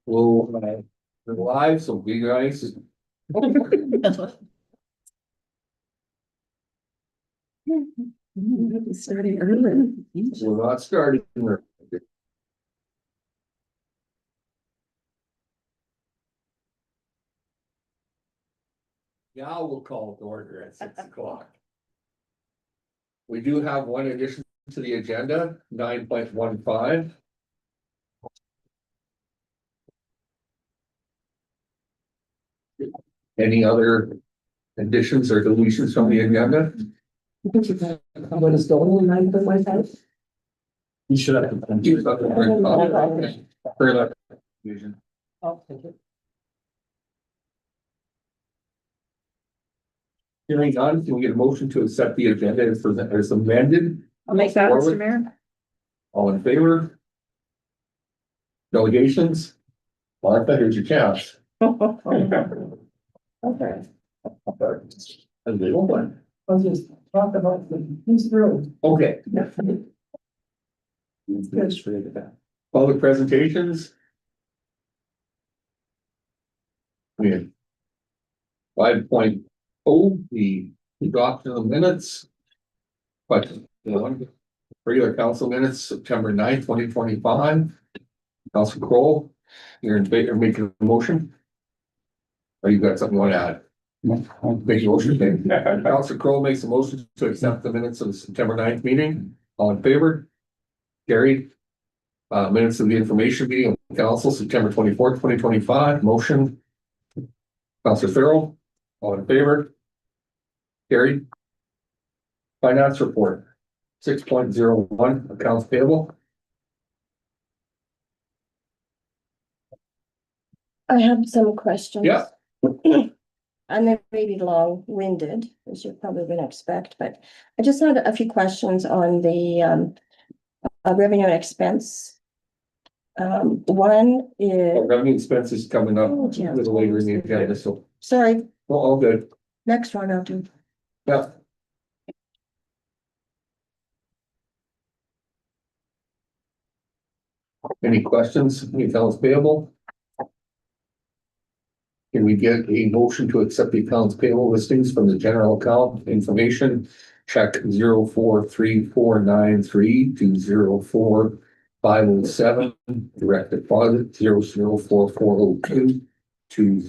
We're live, so be nice. Starting early. We're not starting. Now we'll call it order at 6 o'clock. We do have one addition to the agenda, 9.15. Any other additions or deletions from the agenda? What is going on in my house? You should have. Vision. Oh, thank you. Hearing none, can we get a motion to accept the agenda as amended? I'll make that, Forward. Mr. Mayor. All in favor? Delegations? Martha, here's your chance. Okay, A little one. I'll just talk about who's through. Okay. Public presentations. We have 5.0, the adoption of the minutes. Question one, regular council minutes, September 9th, 2025. Council Kroll, you're in favor of making a motion? Or you got something you want to add? Make a motion. Council Kroll makes a motion to accept the minutes of the September 9th meeting. All in favor? Carried. Minutes of the information meeting of council, September 24th, 2025. Motion. Councilor Farrell, all in favor? Carried. Finance report, 6.01, accounts payable. I have some questions. Yeah. And they may be long-winded, as you're probably gonna expect, but I just had a few questions on the revenue and expense. One is, Revenue expenses coming up a Oh, yeah. little later in the agenda, so sorry, well, all good. next one I'll do. Yeah. Any questions? Any accounts payable? Can we get a motion to accept the accounts payable listings from the general account information? Check 043493 to 04507, direct deposit 004402 to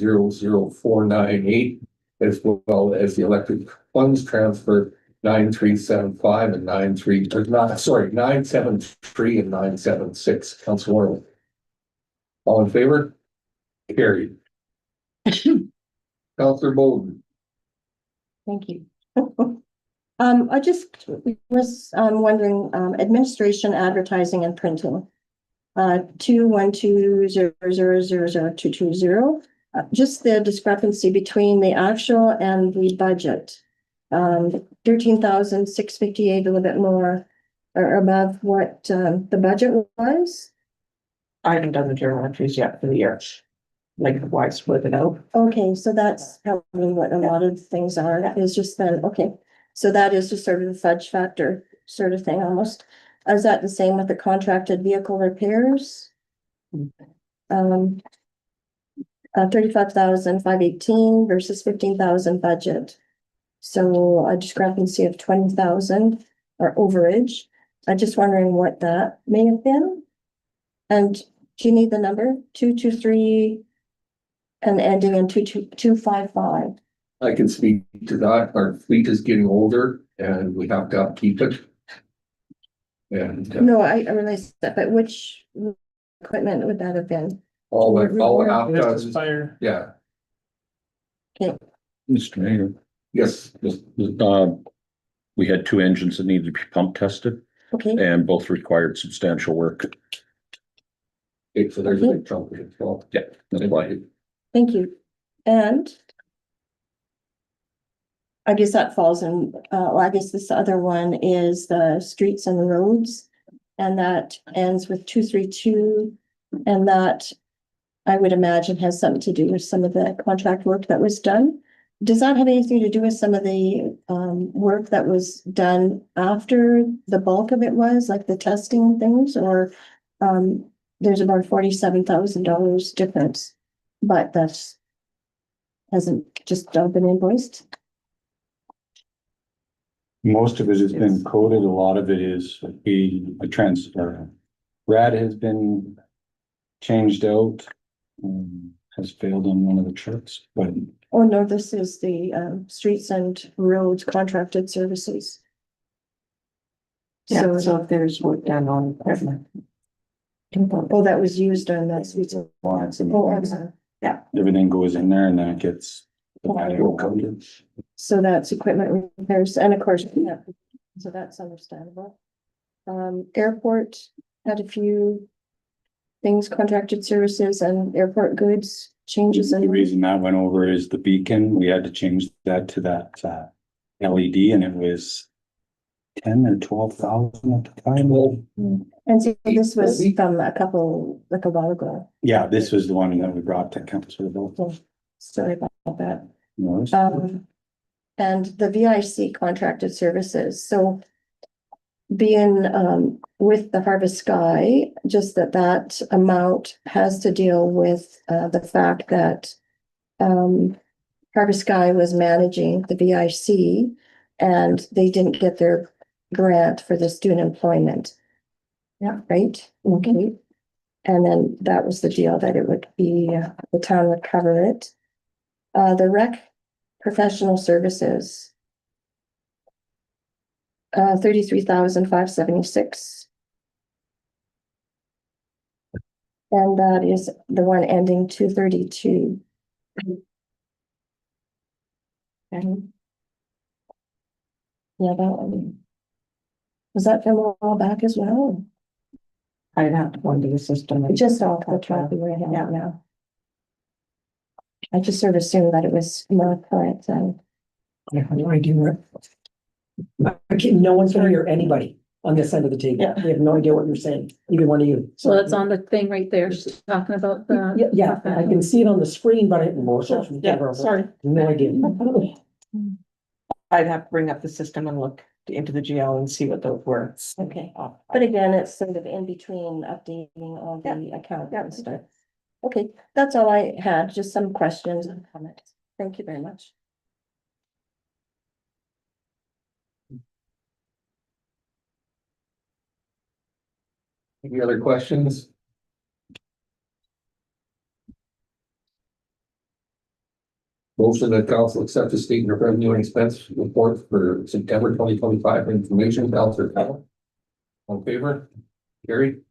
00498, as well as the electric funds transfer 9375 and 973 and 976. Council Warren. All in favor? Carried. Counselor Bowden. Thank you. I just was wondering, administration, advertising and printing. 21200000220. Just the discrepancy between the actual and the budget. 13,658, a little bit more or above what the budget was. I haven't done the journal entries yet for the year. Like why split it out? Okay, so that's probably what a lot of things are, is just that, okay. So that is just sort of the fudge factor sort of thing almost. Is that the same with the contracted vehicle repairs? 35,518 versus 15,000 budget. So a discrepancy of 20,000 or overage. I'm just wondering what that may have been. And do you need the number? 223 and ending in 22255. I can speak to that. Our fleet is getting older and we have to upkeep it. And No, I realize that, but which equipment would that have been? all out does, Fire. yeah, Mr. Mayor, yes, we had two engines that needed to be pump tested Okay, and both required substantial work. okay, so there's a big chunk of it. Well, Yeah, that's why. thank you. And I guess that falls in, well, I guess this other one is the streets and roads. And that ends with 232. And that I would imagine has something to do with some of the contract work that was done. Does that have anything to do with some of the work that was done after the bulk of it was, like the testing things, or there's about $47,000 difference, but that's hasn't just all been invoiced. Most of it has been coded, a lot of it is a transfer. RAD has been changed out. Has failed on one of the charts, but Oh, no, this is the streets and roads contracted services. Yeah, So, so if there's work done on equipment. oh, that was used on that streets. and- lots of Oh, I'm sorry. everything goes in there and then it gets. So that's equipment repairs, and of course, yeah, so that's understandable. Airport had a few things, contracted services and airport goods changes. The And reason that went over is the beacon, we had to change that to that LED and it was 10 or 12,000 at the time. and see, this was from a couple, like a while ago. Yeah, this was the one that we brought to council. Sorry about that. No, And the VIC contracted services, so being with the Harvest Sky, just that amount has to deal with the fact that Harvest Sky was managing the VIC and they didn't get their grant for the student employment. Yeah. Right? Okay. And then that was the deal, that it would be, the town would cover it. The rec professional services. 33,576. And that is the one ending 232. And yeah, that one. Was that from a while back as well? I'd have to go into the system. It just off the top of my head now. I just sort of assumed that it was more current than. I have no idea where. I can't, no one can hear anybody on this end of the table. Yeah. We have no idea what you're saying, either one of you. So it's on the thing right there, she's talking about the. Yeah, I can see it on the screen, but I. Yeah, sorry. No idea. I'd have to bring up the system and look into the GL and see what those were. Okay, but again, it's sort of in between updating all the accounts and stuff. Okay, that's all I had, just some questions and comments. Thank you very much. Any other questions? Motion that council accept the statement of revenue and expense report for September 2025 for information, Counselor Hanna. On favor? Carried.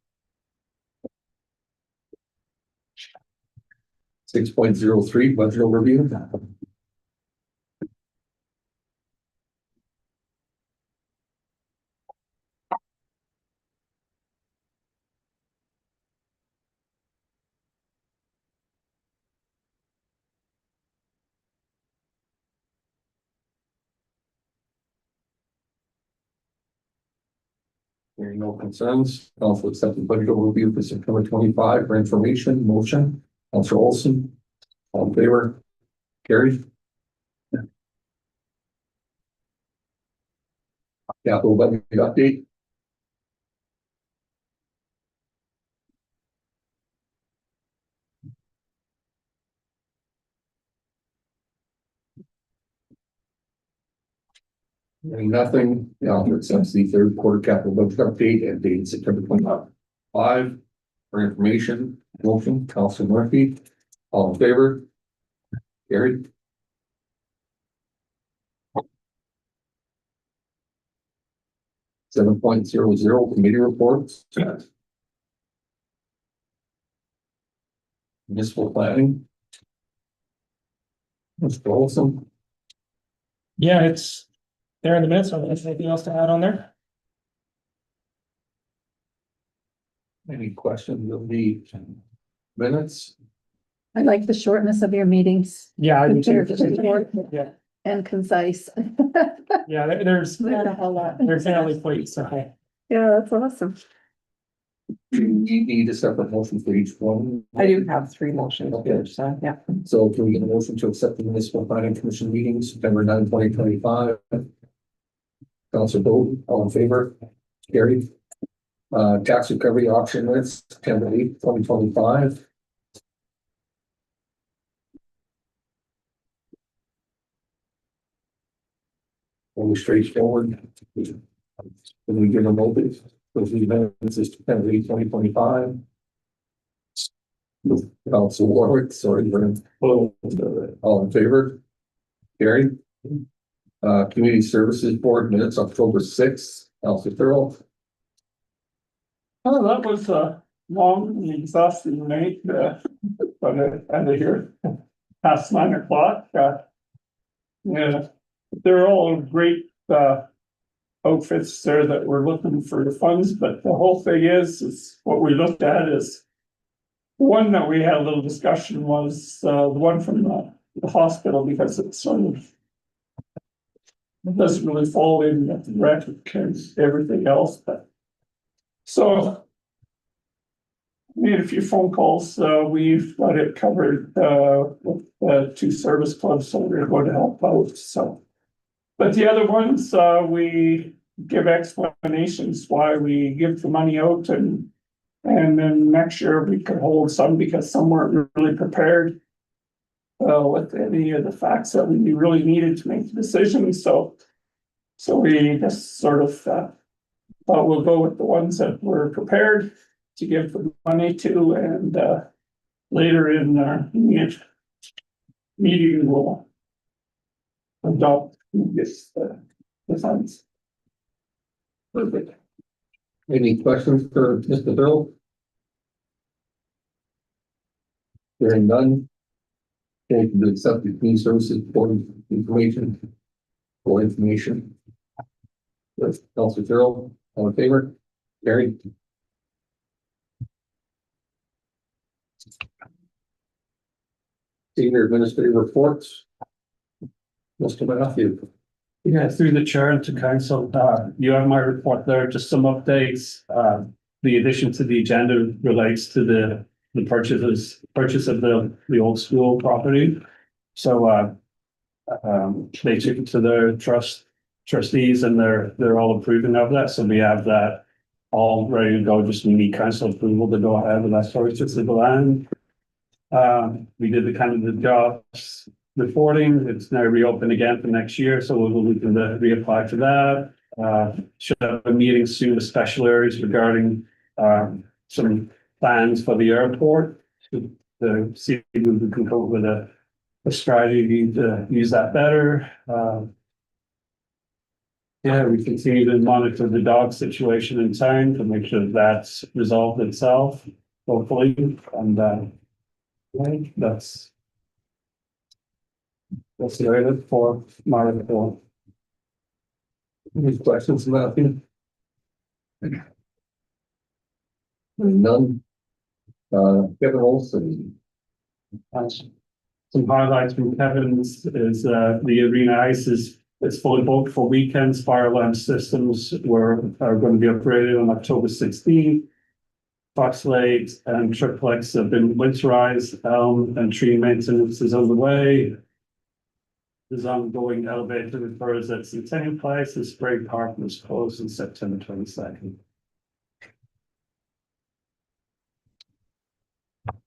6.03 budget overview. Hearing no concerns, council accept the budget overview for September 25 for information, motion, Counselor Olson. All in favor? Carried. Capital budget update. Hearing nothing, the author accepts the third quarter capital budget update and dated September 25. For information, motion, Counselor Murphy. All in favor? Carried. .00 committee reports. Municipal planning. Mr. Olson. Yeah, it's there in the minutes. Anything else to add on there? Any questions of the minutes? I like the shortness of your meetings Yeah, I do They're too. just short Yeah, and concise. yeah, there's Not a whole lot. fairly quite simple. Yeah, that's awesome. Do you need a separate motion for each one? I do have 3 motions, so, yeah. So can we get a motion to accept the municipal planning commission meeting September 9, 2025? Council vote, all in favor? Carried. Tax recovery auction minutes, September 8th, 2025. Only straightforward. When we give them notice, those events is September 8th, 2025. Council Warwick, sorry, all in favor? Carried. Community Services Board minutes, October 6th, Council Thurl. Oh, that was a long and exhausting night, but I had to hear past 9 o'clock. Yeah, they're all great outfits there that we're looking for the funds, but the whole thing is what we looked at is one that we had a little discussion was the one from the hospital, because it's sort of it doesn't really fall in at the record and everything else, but so made a few phone calls. We've got it covered with 2 service clubs, so we're going to help out. So, but the other ones, we give explanations why we give the money out, and then next year we could hold some because some weren't really prepared with any of the facts that we really needed to make the decision. So we just sort of thought we'll go with the ones that were prepared to give the money to, and later in our meeting we'll adopt this the funds. Perfect. Any questions for Mr. Thurl? Hearing none. Okay, to accept the community services board information. For information. Yes, Council Thurl, all in favor? Carried. Senior administrative reports. Mr. Matthew. Yeah, through the chair and to council, you have my report there, just some updates. The addition to the agenda relates to the purchase of the old school property. So they took it to their trustees, and they're all approving of that. So we have that all ready to go. Just we need council approval to go ahead with that purchase of the land. We did the jobs reporting. It's now reopened again for next year, so we can reapply for that. Should have a meeting soon with special areas regarding some plans for the airport to see if we can come up with a strategy to use that better. Yeah, we continue to monitor the dog situation in town to make sure that's resolved itself, hopefully, and right, that's the item for my report. Any questions, Matthew? None. Kevin Olson. Some highlights from Kevin's is the arena ice is fully booked for weekends. Fire alarm systems are going to be upgraded on October 16th. Fox Lakes and Triplex have been winterized, and tree maintenance is underway. There's ongoing elevator repairs at Centennial Place, and Spray Park was closed on September 22nd.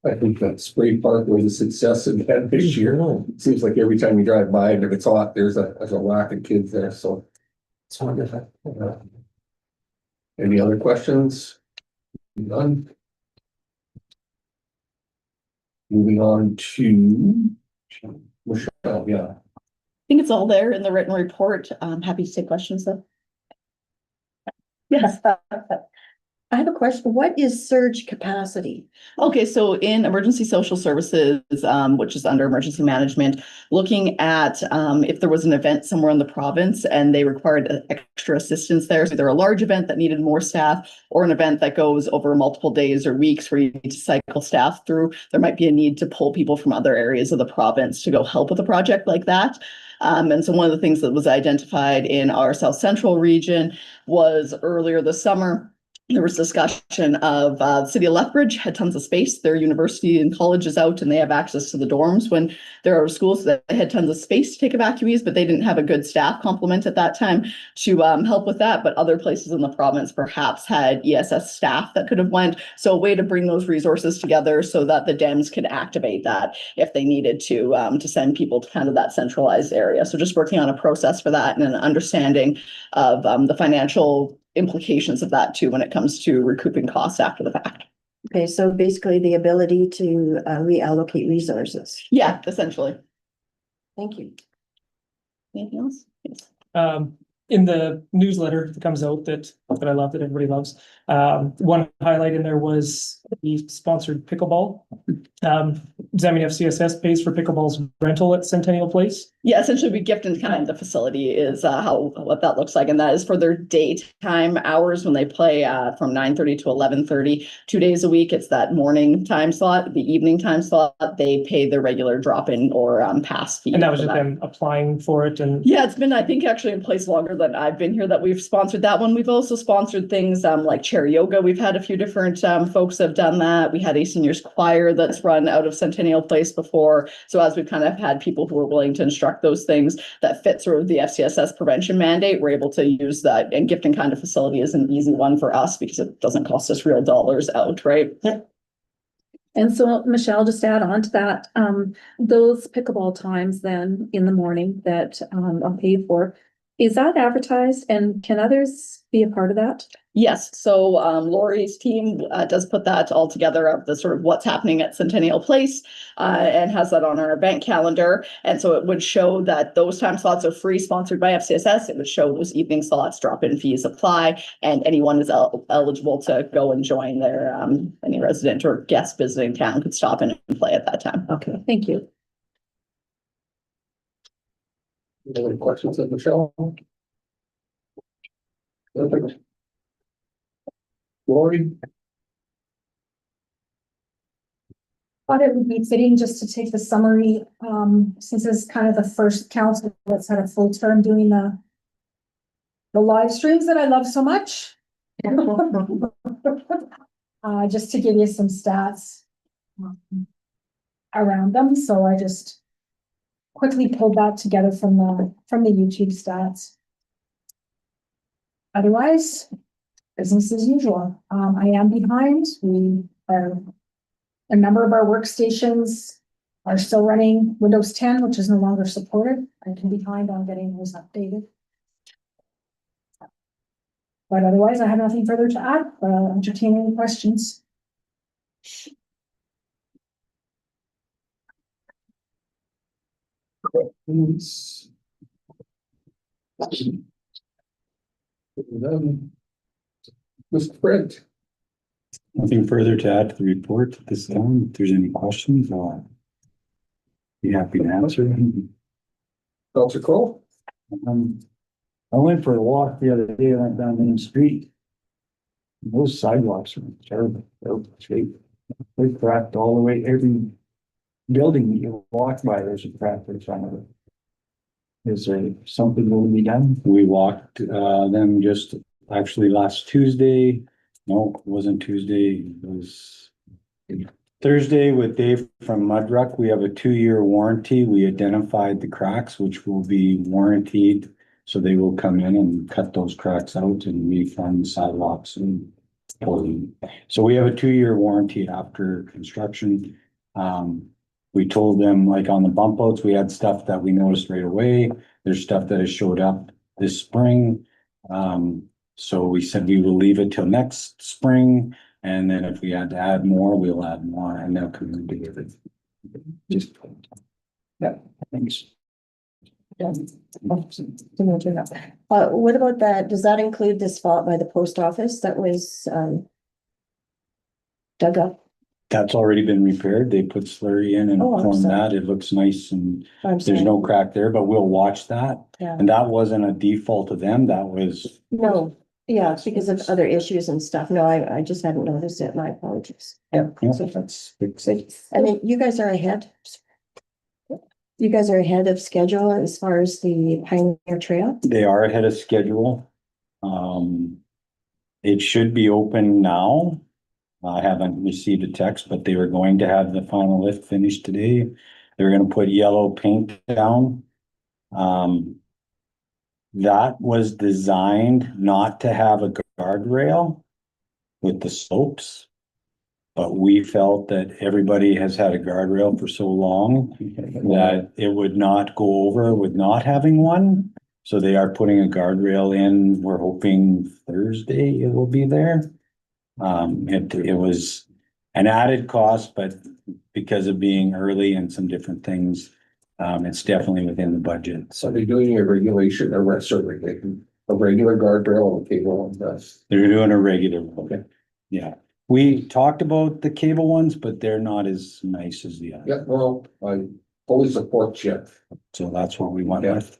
I think that Spray Park was a success in that this year. It seems like every time you drive by and if it's hot, there's a lack of kids there, so. It's wonderful. Any other questions? None. Moving on to Michelle, yeah. I think it's all there in the written report. I'm happy to take questions though. Yes. I have a question. What is surge capacity? Okay, so in emergency social services, which is under emergency management, looking at if there was an event somewhere in the province and they required extra assistance there, so either a large event that needed more staff or an event that goes over multiple days or weeks where you need to cycle staff through, there might be a need to pull people from other areas of the province to go help with a project like that. And so one of the things that was identified in our South Central region was earlier this summer, there was discussion of the city of Lethbridge had tons of space. Their university and college is out and they have access to the dorms when there are schools that had tons of space to take evacuees, but they didn't have a good staff complement at that time to help with that. But other places in the province perhaps had ESS staff that could have went. So a way to bring those resources together so that the Dems could activate that if they needed to send people to kind of that centralized area. So just working on a process for that and an understanding of the financial implications of that too when it comes to recouping costs after the fact. Okay, so basically the ability to reallocate resources. Yeah, essentially. Thank you. Anything else? Yes. In the newsletter that comes out that I love, that everybody loves. One highlight in there was the sponsored pickleball. Does that mean FCSS pays for pickleball's rental at Centennial Place? Yeah, essentially we gift in kind. The facility is what that looks like, and that is for their daytime hours when they play from 9:30 to 11:30, 2 days a week. It's that morning time slot. The evening time slot, they pay the regular drop-in or pass fee. And that was for just them applying for it and. Yeah, it's been, I think, actually in place longer than I've been here that we've sponsored that one. We've also sponsored things like chair yoga. We've had a few different folks have done that. We had a seniors choir that's run out of Centennial Place before. So as we've kind of had people who are willing to instruct those things that fit sort of the FCSS prevention mandate, we're able to use that. And gift in kind of facility is an easy one for us because it doesn't cost us real dollars out, right? And so, Michelle, just add on to that, those pickleball times then in the morning that I'm paid for, is that advertised and can others be a part of that? Yes, so Lori's team does put that all together of the sort of what's happening at Centennial Place and has that on our event calendar. And so it would show that those time slots are free, sponsored by FCSS. It would show those evening slots, drop-in fees apply, and anyone is eligible to go and join there. Any resident or guest visiting town could stop in and play at that time. Okay, thank you. Any questions of Michelle? Perfect. Lori? Thought it would be fitting just to take the summary, since it's kind of the first council that's had a full term doing the live streams that I love so much. Just to give you some stats around them. So I just quickly pulled that together from the YouTube stats. Otherwise, business as usual. I am behind. A number of our workstations are still running Windows 10, which is no longer supported. I can be behind on getting those updated. But otherwise, I have nothing further to add. Entertain any questions. Mr. Brent? Nothing further to add to the report at this time. If there's any questions, I'll be happy to answer. Counselor Crowe? I went for a walk the other day, I went down Main Street. Those sidewalks are terrible, they're cracked all the way, every building you walk by, there's a crack in front of it. Is there something going to be done? We walked them just actually last Tuesday. No, it wasn't Tuesday, it was Thursday with Dave from Mudruck. We have a 2-year warranty. We identified the cracks, which will be warranted. So they will come in and cut those cracks out and refund sidewalks and so we have a 2-year warranty after construction. We told them, like on the bump outs, we had stuff that we noticed right away. There's stuff that has showed up this spring. So we said we will leave it till next spring. And then if we had to add more, we'll add more and they'll come and do it. Just. Yeah, thanks. What about that? Does that include the spot by the post office that was dug up? That's already been repaired. They put slurry in and Oh, I'm formed sorry. that. It looks nice and I'm there's sorry. no crack there, but we'll watch that. Yeah. And that wasn't a default of them. That was. No, yeah, it's because of other issues and stuff. No, I just hadn't noticed it. My apologies. Yeah, that's. I mean, you guys are ahead. You guys are ahead of schedule as far as the Pioneer Trail. They are ahead of schedule. It should be open now. I haven't received a text, but they were going to have the final lift finished today. They're gonna put yellow paint down. That was designed not to have a guardrail with the slopes. But we felt that everybody has had a guardrail for so long that it would not go over with not having one. So they are putting a guardrail in. We're hoping Thursday it will be there. It was an added cost, but because of being early and some different things, it's definitely within the budget. So So they're doing a regulation, a regulation, a regular guardrail on the cable on this. they're doing a regular one. Okay. Yeah, we talked about the cable ones, but they're not as nice as the other. Yeah, well, I fully support you. So that's what we went Yeah. with.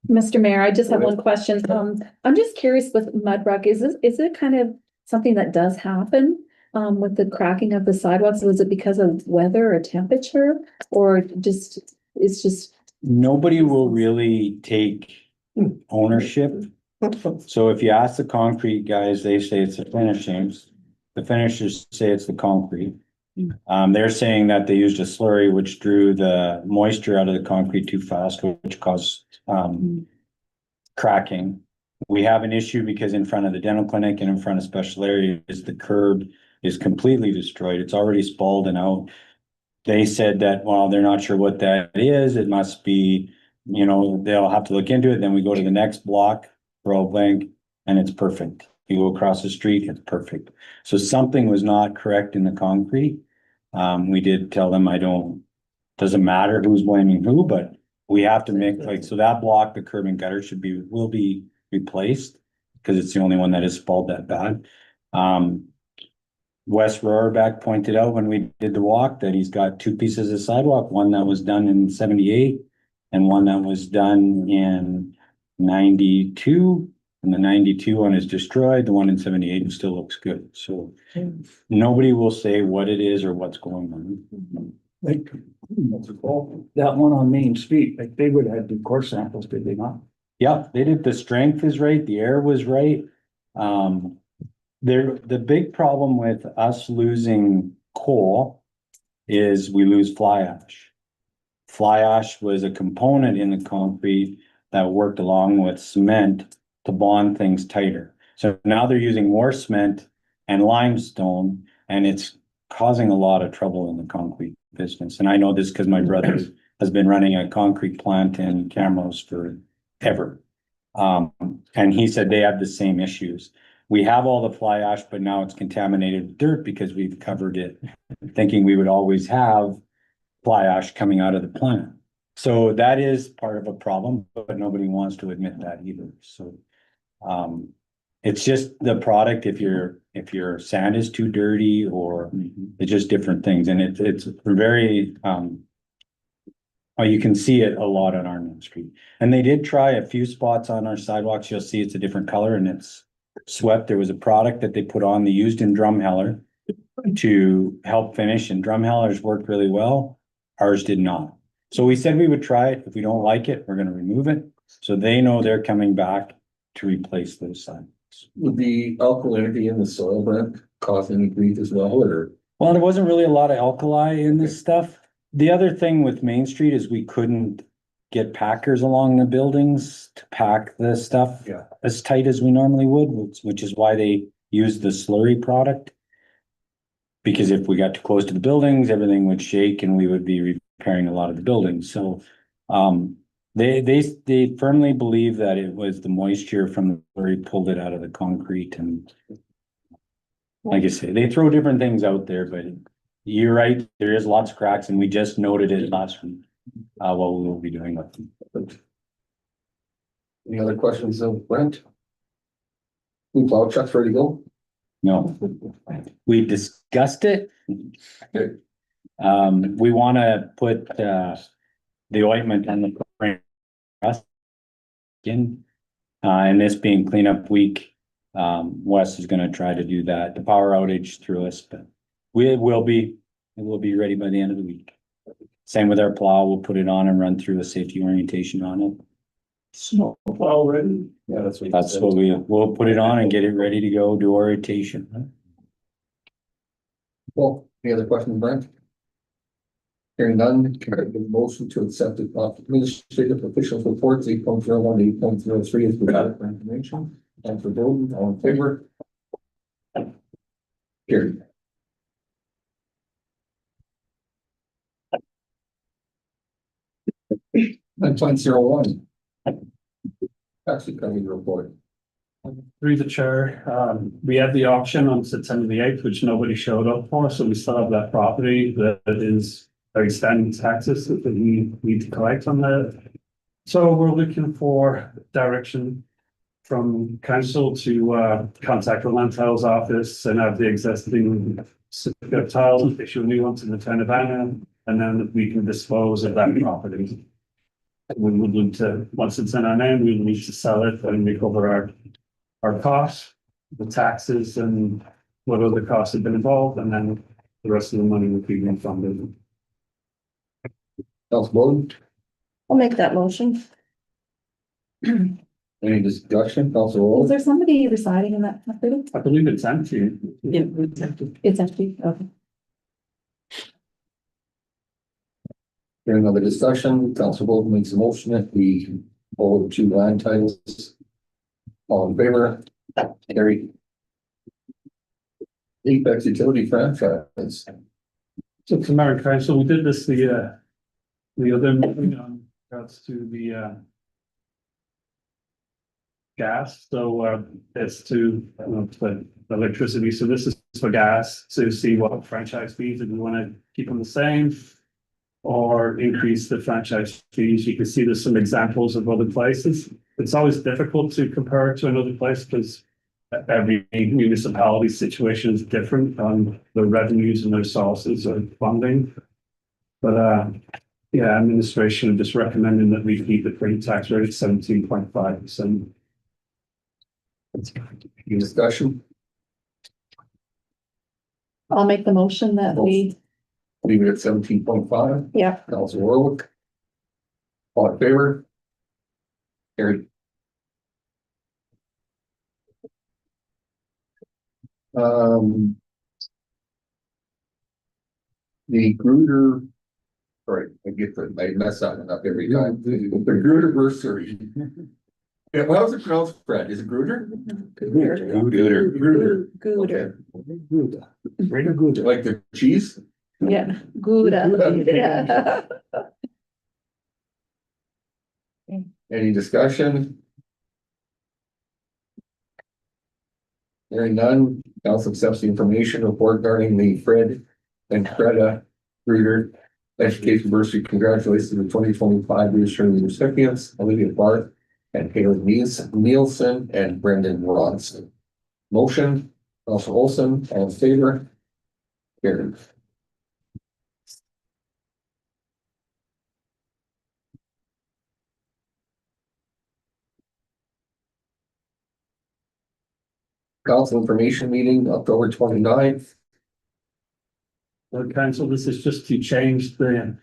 Mr. Mayor, I just have one question. I'm just curious with mud is it kind of something that does happen? With the cracking of the sidewalks, was it because of weather or temperature, or it's just, Nobody will really take ownership. So if you ask the concrete guys, they say it's the finishings. The finishers say it's the concrete. They're saying that they used a slurry which drew the moisture out of the concrete too fast, which caused cracking. We have an issue because in front of the dental clinic and in front of special areas, the curb is completely destroyed. It's already spalled and out. They said that, well, they're not sure what that is. It must be, they'll have to look into it. Then we go to the next block, row blank, and it's perfect. You go across the street, it's perfect. So something was not correct in the concrete. We did tell them doesn't matter who's blaming who, but we have to make so that block, the curb and gutter will be replaced because it's the only one that is spalled that bad. Wes Rohrbeck pointed out when we did the walk that he's got two pieces of sidewalk, one that was done in 78 and one that was done in 92. And the 92 one is destroyed. The one in 78 still looks good. So nobody will say what it is or what's going on. Like, that one on Main Street, like they would have the core samples, did they not? Yeah, they did. The strength is right. The air was right. The big problem with us losing coal is we lose fly ash. Fly ash was a component in the concrete that worked along with cement to bond things tighter. So now they're using more cement and limestone, and it's causing a lot of trouble in the concrete business. And I know this because my brother has been running a concrete plant in Camrose forever. And he said they have the same issues. We have all the fly ash, but now it's contaminated with dirt because we've covered it, thinking we would always have fly ash coming out of the plant. So that is part of a problem, but nobody wants to admit that either. So it's just the product if your sand is too dirty or it's just different things. And it's very you can see it a lot on our main street. And they did try a few spots on our sidewalks. You'll see it's a different color and it's swept. There was a product that they put on, they used in Drumheller to help finish, and Drumheller's worked really well. Ours did not. So we said we would try it. If we don't like it, we're gonna remove it. So they know they're coming back to replace those sidewalks. Would the alkalinity in the soil then cause any grief as well, or? Well, there wasn't really a lot of alkali in this stuff. The other thing with Main Street is we couldn't get packers along the buildings to pack the stuff as tight as we normally would, which is why they used the slurry product. Because if we got too close to the buildings, everything would shake and we would be repairing a lot of the buildings. So they firmly believe that it was the moisture from the slurry pulled it out of the concrete. And like I say, they throw different things out there, but you're right, there is lots of cracks and we just noted it last week. What we will be doing with them. Any other questions of Brent? Plow truck's ready to go? No, we discussed it. Okay. We want to put the ointment on the frame in, and this being cleanup week, Wes is going to try to do that. The power outage threw us, but it will be ready by the end of the week. Same with our plow. We'll put it on and run through a safety orientation on it. snow plow ready. Yeah, that's what. That's what we'll put it on and get it ready to go, do our rotation. Well, any other questions, Brent? Hearing none, can I get a motion to accept the administrative officials reports 8.01 to 8.03 is provided for information and for voting, all in favor? Carried. 9.01. Actually, coming report. Through the chair, we had the auction on September the 8th, which nobody showed up for, so we still have that property that is outstanding taxes that we need to collect on that. So we're looking for direction from council to contact the land titles office and have the existing certificate of title, issue a new one to the town of Hanna, and then we can dispose of that property. We would need to, once it's in our name, we would need to sell it and recover our costs, the taxes and what other costs have been involved, and then the rest of the money would be refunded. Council Bowden, I'll make that motion. any discussion? Council Is Bowden? there somebody residing in that property? I believe it's empty. It's empty, okay. Hearing another discussion, Council Bowden makes a motion that we hold 2 land titles. All in favor? Carried. Apex Utility franchise. So to Mayor and Council, we did this the other meeting on regards to the gas, so it's to the electricity, so this is for gas, to see what franchise fees, if we want to keep them the same or increase the franchise fees. You can see there's some examples of other places. It's always difficult to compare it to another place because every municipality situation is different on their revenues and their sources of funding. But yeah, administration just recommending that we keep the free tax rate at 17.5%. Discussion, I'll make the motion that we, leave it at 17.5. yeah, Council Warwick. All in favor? Carried. The Gruder, sorry, I mess that one up every time. The Gruder bursary. Yeah, well, how's it pronounced, Fred? Is it Gruder? Gruder. Gooder, Very good. Like the cheese? yeah, Gouda, yeah. Any discussion? Hearing none, council accepts the information report regarding the Fred and Greta Gruder Education Bursary. Congratulations to the 2025 reassuring recipients, Olivia Barth and Caleb Nielsen and Brendan Ronson. Motion, Council Olson, all in favor? Carried. Council information meeting, October 29th. Well, council, this is just to change the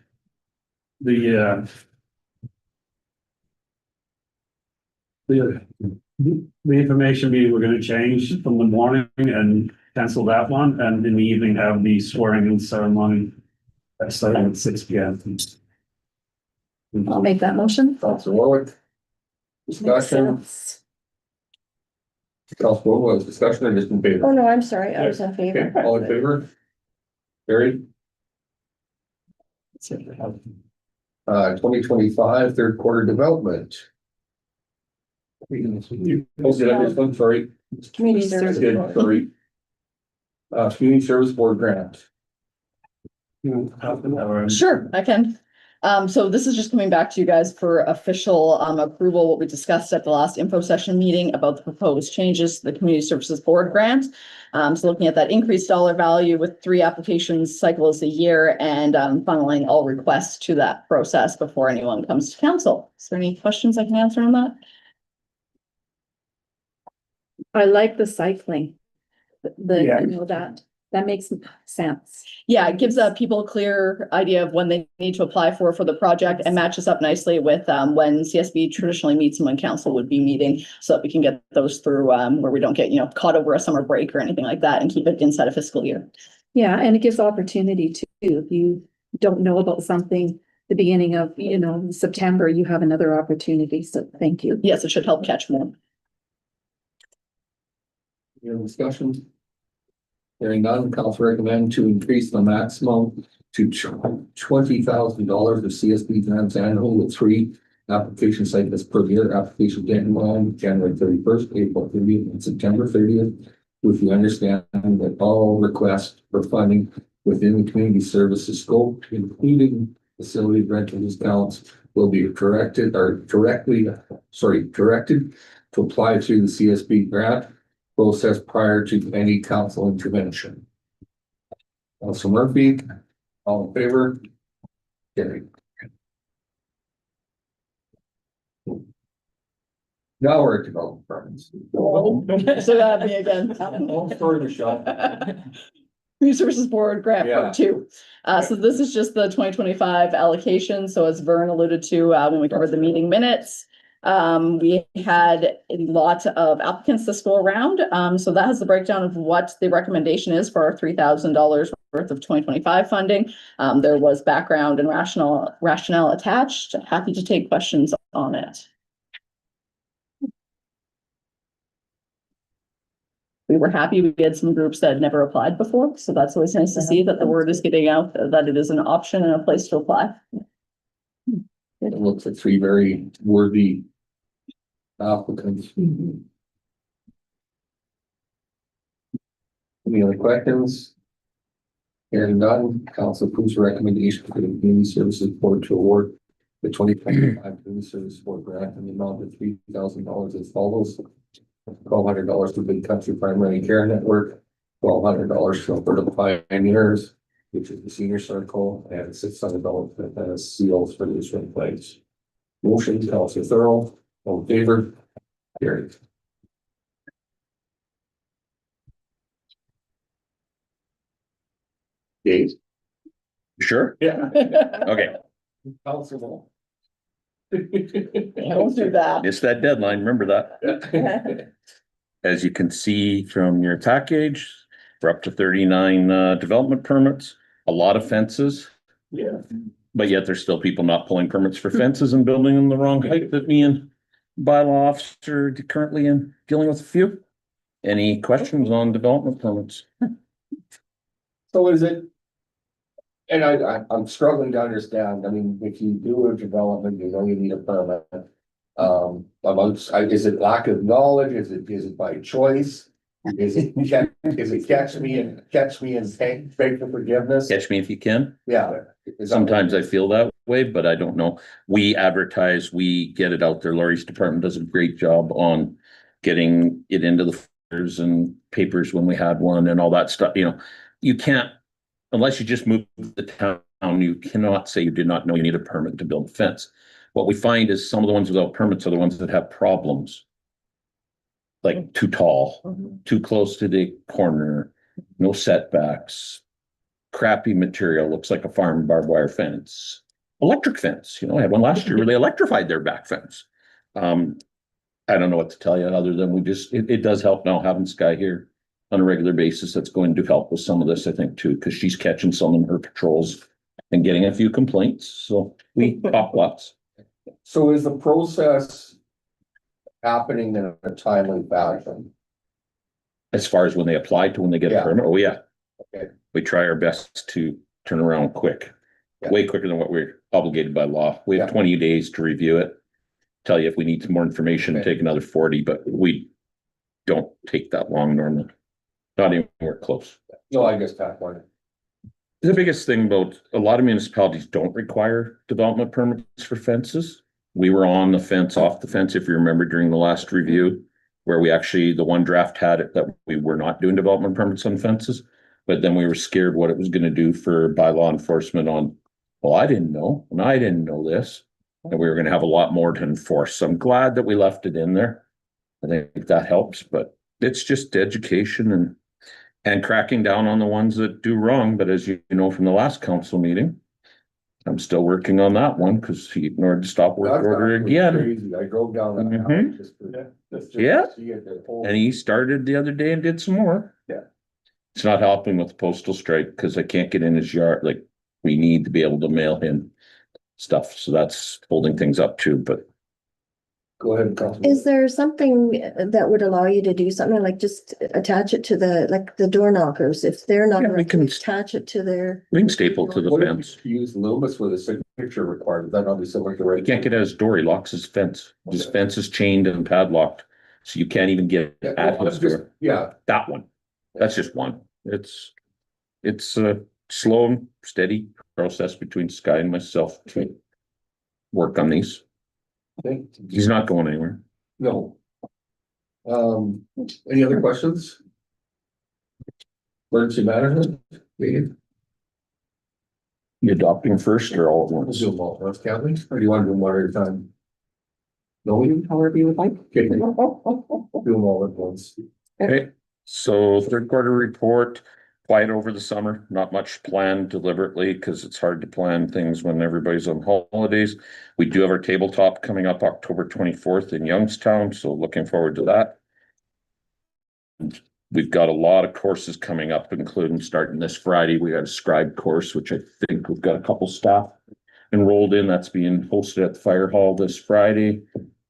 information meeting we're going to change from the morning and cancel that one, and in the evening have the swearing in ceremony starting at 6 p.m. I'll make that motion. Council Warwick. Makes Discussion. sense. Council Warwick, was discussion or just in favor? Oh, no, I'm sorry, I was in favor. Okay, all in favor? Carried. 2025 third quarter development. Oh, did I miss one? Sorry. Community service Good, board. sorry. Community Service Board grant. Sure, I can. So this is just coming back to you guys for official approval, what we discussed at the last info session meeting about the proposed changes to the Community Services Board grant. So looking at that increased dollar value with 3 applications cycles a year and funneling all requests to that process before anyone comes to council. Is there any questions I can answer on that? I like the cycling. Yeah. I know that. That makes sense. Yeah, it gives people a clear idea of when they need to apply for the project and matches up nicely with when CSB traditionally meets and when council would be meeting, so that we can get those through where we don't get, caught over a summer break or anything like that and keep it inside a fiscal year. Yeah, and it gives opportunity too. If you don't know about something, the beginning of, September, you have another opportunity. So thank you. Yes, it should help catch more. Any other discussion? Hearing none, council recommend to increase the maximum to $20,000 of CSB grants annual with 3 application cycles per year. Application deadline January 31st, April 30th, and September 30th. With the understanding that all requests for funding within the community services scope, including facility rental discounts, will be directed to apply through the CSB grant process prior to any council intervention. Council Murphy, all in favor? Carried. Now we're at development permits. So that'd be again. Long story to short. Resources Board Grant Yeah. Part 2. So this is just the 2025 allocation. So as Vern alluded to when we covered the meeting minutes, we had a lot of applicants this go around. So that has the breakdown of what the recommendation is for our $3,000 worth of 2025 funding. There was background and rationale attached. Happy to take questions on it. We were happy. We had some groups that had never applied before. So that's always nice to see that the word is getting out, that it is an option and a place to apply. It looks like 3 very worthy applicants. Any other questions? Hearing none, council approves the recommendation for the Community Services Board to award the 2025 Community Services Board grant in the amount of $3,000 as follows. $1,200 to Big Country Primary Care Network, $1,200 for the Pioneers, which is the senior circle, and $600 as seals for the Israel place. Motion, Councilor Thurl, all in favor? Carried. Dave? Sure. Yeah. Okay. Councilor. Don't do that. Missed that deadline. Remember that. As you can see from your package, we're up to 39 development permits, a lot of fences. Yeah. But yet there's still people not pulling permits for fences and building them the wrong height that me and bylaw officer are currently in dealing with a few. Any questions on development permits? So is it? And I'm struggling to understand. I mean, if you do a development, you know you need a permit. Is it lack of knowledge? Is it by choice? Is it catch me and beg for forgiveness? Catch me if you can. Yeah. Sometimes I feel that way, but I don't know. We advertise, we get it out there. Laurie's department does a great job on getting it into the folders and papers when we had one and all that stuff. You can't, unless you just move to the town, you cannot say you did not know you need a permit to build a fence. What we find is some of the ones without permits are the ones that have problems. Like too tall, too close to the corner, no setbacks, crappy material, looks like a farm barbed wire fence, electric fence. I had one last year where they electrified their back fence. I don't know what to tell you other than it does help now having Sky here on a regular basis. That's going to help with some of this, I think, too, because she's catching some in her patrols and getting a few complaints. So we pop lots. So is the process happening in a timely fashion? As far as when they apply to when they get a permit, oh yeah. Okay. We try our best to turn around quick, way quicker than what we're obligated by law. We have 20 days to review it. Tell you if we need some more information, take another 40, but we don't take that long normally. Not anywhere close. No, I guess that one. The biggest thing about a lot of municipalities don't require development permits for fences. We were on the fence, off the fence, if you remember during the last review, where we actually, the one draft had it that we were not doing development permits on fences. But then we were scared what it was going to do for bylaw enforcement on, well, I didn't know, and I didn't know this. And we were going to have a lot more to enforce. So I'm glad that we left it in there. I think that helps, but it's just education and and cracking down on the ones that do wrong. But as you know from the last council meeting, I'm still working on that one because he ignored the stop work That's order absolutely again. crazy. I drove down that Mhm. alley just for- Yeah, just Yeah. to see it, the whole- And he started the other day and did some more. Yeah. It's not helping with the postal strike because I can't get in his yard. Like, we need to be able to mail him stuff. So that's holding things up too, but Go ahead, Councilman. Is there something that would allow you to do something like just attach it to the, like the door knockers, if they're not Yeah, we going can- to attach it to their. we can staple to the What if fence. you use Loomis with a signature required? That not be similar to. He can't get at his door. He locks his fence. His Okay. fence is chained and padlocked. So you can't even get Yeah, at well, his just- door. yeah, That one. That's just one. It's a slow and steady process between Sky and myself to work on these. okay. He's not going anywhere. No. Any other questions? Emergency management, meeting, You adopting first or all at we'll once? do them all, first, can't we? Or do you want to do them one at a time? No, you, however you would like. Okay. Do them all at once. Okay, so third quarter report, quiet over the summer, not much planned deliberately because it's hard to plan things when everybody's on holidays. We do have our tabletop coming up October 24th in Youngstown, so looking forward to that. And we've got a lot of courses coming up, including starting this Friday. We got a scribe course, which I think we've got a couple staff enrolled in. That's being hosted at the fire hall this Friday.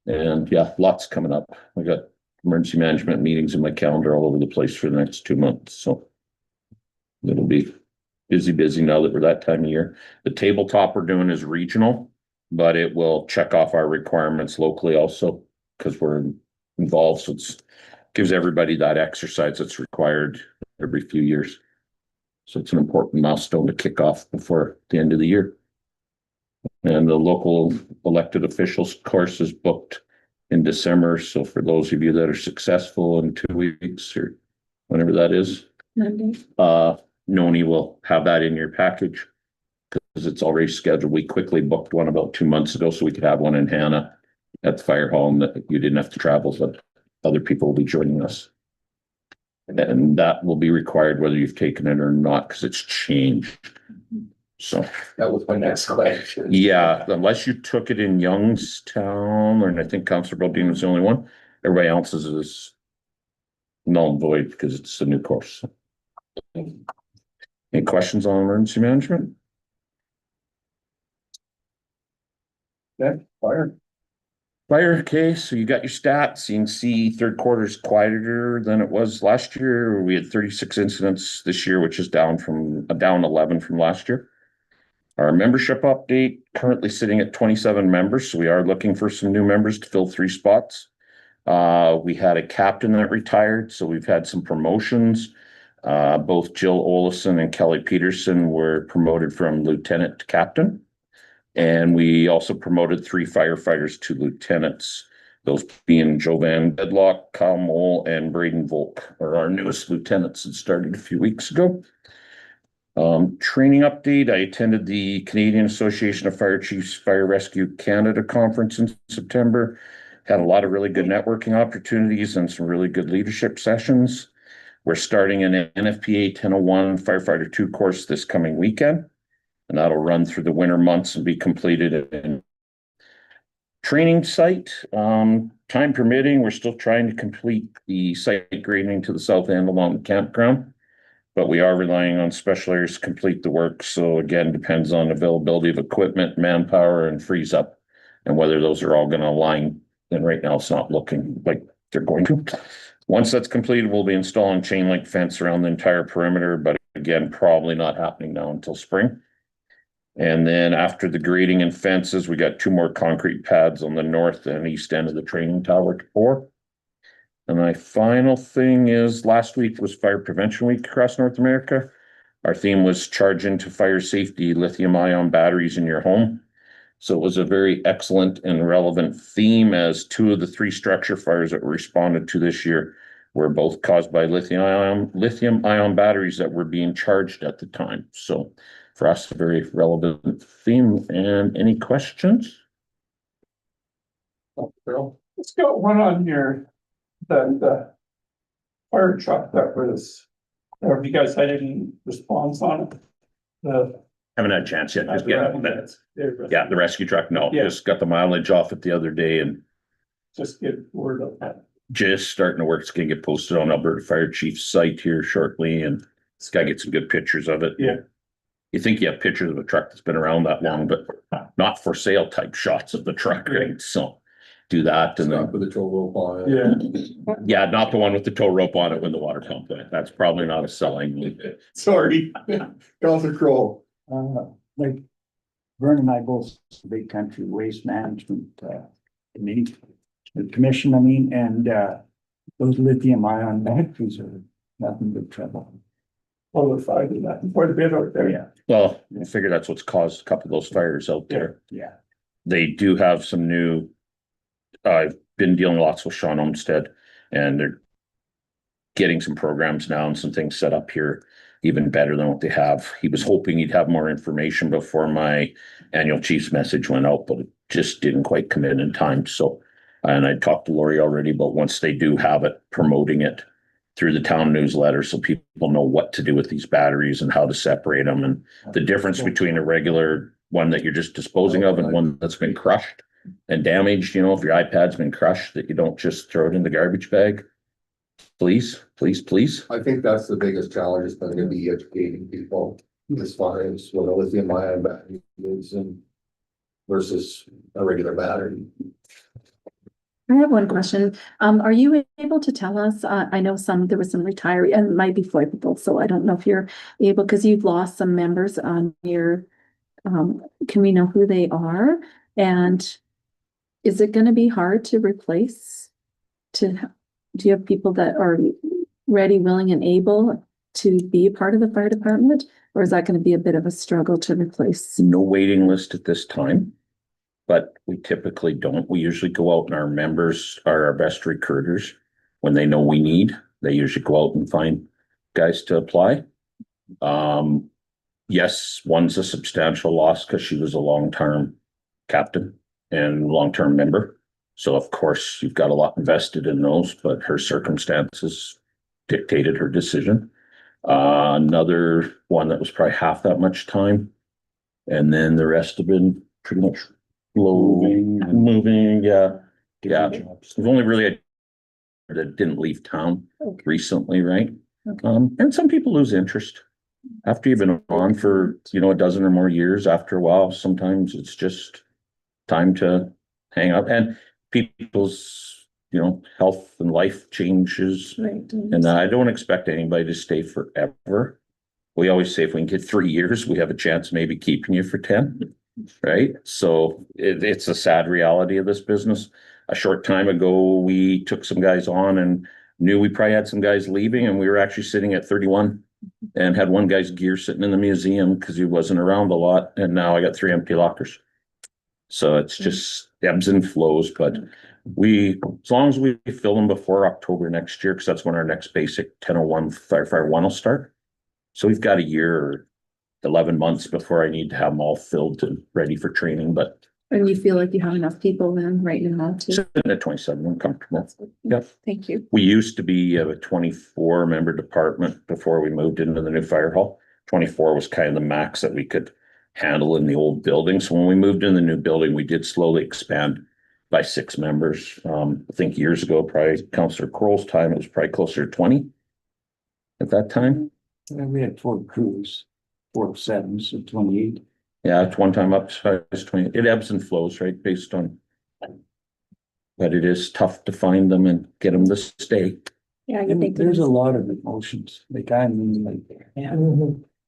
And yeah, lots coming up. I got emergency management meetings in my calendar all over the place for the next 2 months, so it'll be busy now that we're that time of year. The tabletop we're doing is regional, but it will check off our requirements locally also because we're involved, so it's gives everybody that exercise that's required every few years. So it's an important milestone to kick off before the end of the year. And the local elected officials course is booked in December. So for those of you that are successful in 2 weeks or whenever that is, Noni will have that in your package because it's already scheduled. We quickly booked one about 2 months ago so we could have one in Hanna at the fire hall and that you didn't have to travel, but other people will be joining us. And that will be required whether you've taken it or not because it's changed. So That was my next question. yeah, unless you took it in Youngstown, and I think Councilor Bodine was the only one, everybody else's is null and void because it's a new course. Any questions on emergency management? Yeah, fire. Fire, okay, so you got your stats. You can see third quarter is quieter than it was last year. We had 36 incidents this year, which is down 11 from last year. Our membership update currently sitting at 27 members, so we are looking for some new members to fill 3 spots. We had a captain that retired, so we've had some promotions. Both Jill Olison and Kelly Peterson were promoted from lieutenant to captain. And we also promoted 3 firefighters to lieutenants, those being Jovan Bedlock, Kyle Mole, and Braden Volk are our newest lieutenants that started a few weeks ago. Training update, I attended the Canadian Association of Fire Chiefs Fire Rescue Canada conference in September. Had a lot of really good networking opportunities and some really good leadership sessions. We're starting an NFPA 1001 Firefighter 2 course this coming weekend, and that'll run through the winter months and be completed in training site. Time permitting, we're still trying to complete the site grading to the south end along the campground, but we are relying on special areas to complete the work. So again, depends on availability of equipment, manpower, and freeze up, and whether those are all going to align. And right now, it's not looking like they're going to. Once that's completed, we'll be installing chain link fence around the entire perimeter, but again, probably not happening now until spring. And then after the grading and fences, we got 2 more concrete pads on the north and east end of the training tower to pour. And my final thing is last week was Fire Prevention Week across North America. Our theme was charge into fire safety, lithium ion batteries in your home. So it was a very excellent and relevant theme as 2 of the 3 structure fires that were responded to this year were both caused by lithium ion batteries that were being charged at the time. So for us, a very relevant theme. And any questions? Carol? Let's go one on your, the fire truck that was Or have you guys had any response on it? The. Haven't had a chance yet. Just getting that. Yeah, the rescue truck, no, Yeah. just got the mileage off it the other day and Just get word of that. just starting to work. It's gonna get posted on Alberta Fire Chief's site here shortly and it's gotta get some good pictures of it. Yeah. You think you have pictures of a truck that's been around that long, but not for sale type shots of the truck, right? So do that and Stop then, with the tow rope on it. Yeah. yeah, not the one with the tow rope on it when the water pump went. That's probably not a selling. Sorry. Councilor Crowe. Like Vern and I both big country waste management, committee, the commission, I mean, and, those lithium ion batteries are nothing but trouble. All the fire, that quite a bit out there. Yeah, Well, I figure that's what's caused a couple of those fires out there. yeah. They do have some new. I've been dealing lots with Sean Olmsted and they're getting some programs now and some things set up here even better than what they have. He was hoping he'd have more information before my annual chief's message went out, but it just didn't quite come in time. So, and I talked to Lori already, but once they do have it, promoting it through the town newsletter so people know what to do with these batteries and how to separate them and the difference between a regular one that you're just disposing of and one that's been crushed and damaged. You know, if your iPad's been crushed, that you don't just throw it in the garbage bag. Please, please, please. I think that's the biggest challenge is going to be educating people as far as what a lithium ion battery is and versus a regular battery. I have one question. Are you able to tell us, I know there was some retiree and it might be foible, so I don't know if you're able, because you've lost some members on your, can we know who they are? And is it gonna be hard to replace? Do you have people that are ready, willing and able to be a part of the fire department? Or is that gonna be a bit of a struggle to replace? No waiting list at this time. But we typically don't. We usually go out and our members are our best recruiters. When they know we need, they usually go out and find guys to apply. Yes, one's a substantial loss because she was a long-term captain and long-term member. So of course, you've got a lot invested in those, but her circumstances dictated her decision. Another one that was probably half that much time. And then the rest have been pretty much moving, yeah. There's only really a that didn't leave town recently, right? And some people lose interest after you've been on for, a dozen or more years. After a while, sometimes it's just time to hang up and people's, health and life changes. Right. And I don't expect anybody to stay forever. We always say if we can get 3 years, we have a chance maybe keeping you for 10. Right? So it's a sad reality of this business. A short time ago, we took some guys on and knew we probably had some guys leaving and we were actually sitting at 31 and had one guy's gear sitting in the museum because he wasn't around a lot. And now I got 3 empty lockers. So it's just ebbs and flows, but as long as we fill them before October next year, because that's when our next basic 1001 firefighter 1 will start. So we've got a year or 11 months before I need to have them all filled and ready for training, but. And you feel like you have enough people then right now to? Sitting at 27, I'm comfortable. Yep. Thank you. We used to be a 24 member department before we moved into the new fire hall. 24 was kind of the max that we could handle in the old building. So when we moved in the new building, we did slowly expand by 6 members. I think years ago, probably Councillor Crowell's time, it was probably closer to 20 at that time. We had 4 crews. 4 of 7, so 28. Yeah, it's one time up to 20. It ebbs and flows, right? Based on. But it is tough to find them and get them to stay. Yeah, And there's a lot of emotions. Like I mean, like,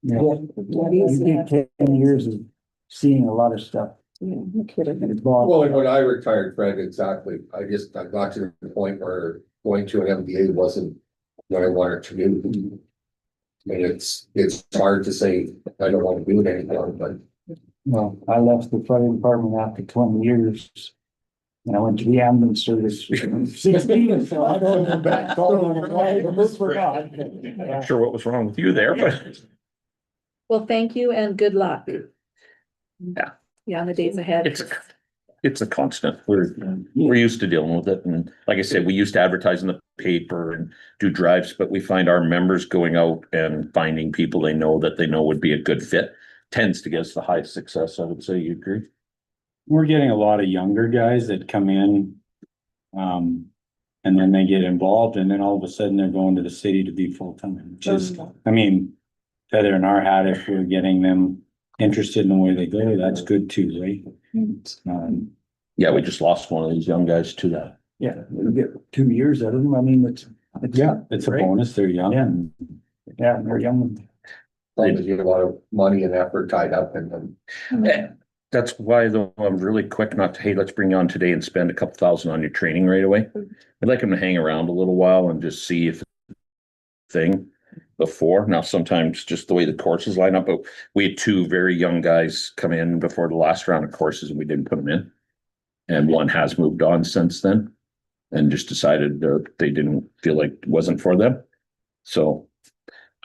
you get 10 years of seeing a lot of stuff. Well, and when I retired, Fred, exactly. I got to the point where going to an MBA wasn't what I wanted to do. And it's hard to say I don't want to do it anymore, but. Well, I left the fire department after 20 years. And I went to the ambulance service for 16, so I don't know back all the way, but this forgot. Not sure what was wrong with you there, but. Well, thank you and good luck. Yeah. Yeah, in the days ahead. it's a constant. We're used to dealing with it. And like I said, we used to advertise in the paper and do drives, but we find our members going out and finding people they know that they know would be a good fit tends to get us the highest success, I would say. You agree? We're getting a lot of younger guys that come in. And then they get involved and then all of a sudden they're going to the city to be full-time, which is, I mean, feather in our hat if we're getting them interested in the way they go, that's good too, right? Yeah, we just lost one of these young guys to that. Yeah, we get 2 years out of them. I mean, it's It's a great. bonus. They're young. Yeah, they're young. They get a lot of money and effort tied up in them. That's why though I'm really quick not to, hey, let's bring you on today and spend a couple thousand on your training right away. I'd like them to hang around a little while and just see if thing before. Now, sometimes just the way the courses line up, but we had 2 very young guys come in before the last round of courses and we didn't put them in. And one has moved on since then and just decided they didn't feel like it wasn't for them. So,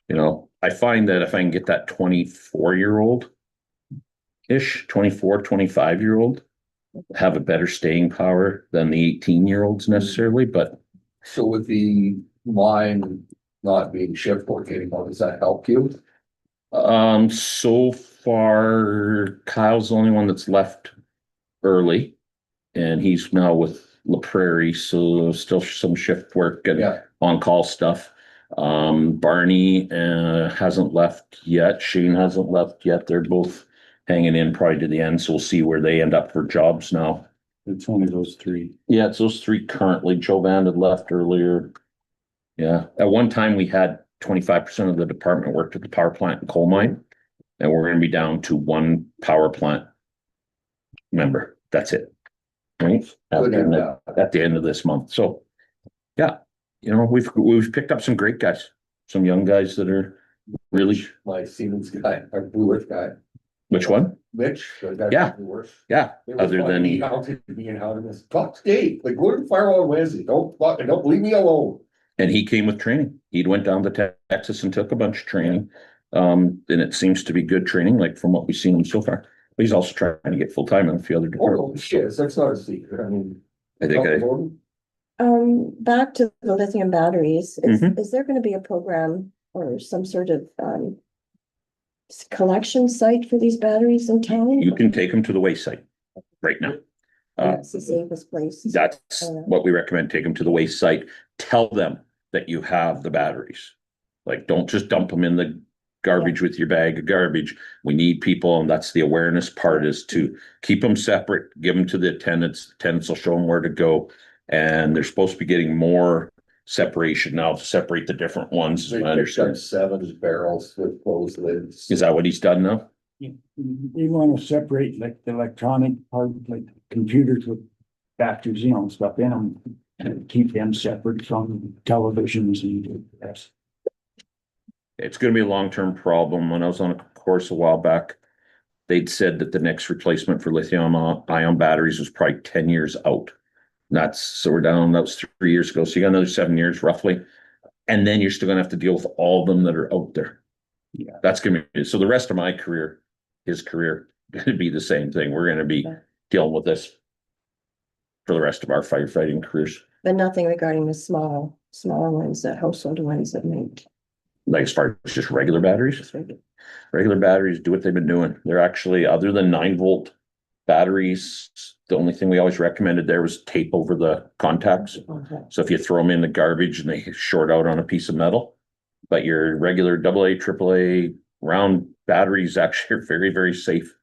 you know, I find that if I can get that 24-year-old ish, 24, 25-year-old have a better staying power than the 18-year-olds necessarily, but. So with the line not being shift work anymore, does that help you? So far, Kyle's the only one that's left early. And he's now with La Prairie, so still some shift work and on-call stuff. Barney hasn't left yet. Shane hasn't left yet. They're both hanging in probably to the end, so we'll see where they end up for jobs now. It's only those 3. Yeah, it's those 3 currently. Joe Van had left earlier. Yeah, at one time we had 25% of the department worked at the power plant and coal mine, and we're going to be down to 1 power plant member. That's it. Right at the end of this month. So, yeah, you know, we've picked up some great guys, some young guys that are really. My Siemens guy, our Blue Earth guy. Which one? Mitch. Yeah. Yeah. Other than being out of this, fuck Dave, like go to the fire on Wednesday. Don't leave me alone. And he came with training. He went down to Texas and took a bunch of training. And it seems to be good training, like from what we've seen him so far. But he's also trying to get full-time in a few other departments. Oh, shit, that's not a secret. I mean. I think Back to the lithium batteries, Mhm. is there gonna be a program or some sort of, collection site for these batteries in town? you can take them to the waste site right now. That's the safest place. That's what we recommend. Take them to the waste site. Tell them that you have the batteries. Like, don't just dump them in the garbage with your bag of garbage. We need people, and that's the awareness part, is to keep them separate, give them to the attendants. The attendants will show them where to go. And they're supposed to be getting more separation now to separate the different ones. They I picked up understand. 7 barrels with closed lids. Is that what he's done now? They want to separate like the electronic part, like computers with batteries, you know, and stuff in them. And keep them separate from televisions and yes. It's gonna be a long-term problem. When I was on a course a while back, they'd said that the next replacement for lithium ion batteries was probably 10 years out. So we're down, that was 3 years ago. So you got another 7 years roughly. And then you're still gonna have to deal with all of them that are out there. Yeah. That's gonna be, so the rest of my career, his career, gonna be the same thing. We're gonna be dealing with this for the rest of our firefighting careers. But nothing regarding the smaller ones, the household ones that make. Like as far as just regular batteries, regular batteries do what they've been doing. They're actually, other than 9-volt batteries, the only thing we always recommended there was tape over the contacts. So if you throw them in the garbage and they short out on a piece of metal, but your regular AA, AAA round batteries actually are very, very safe.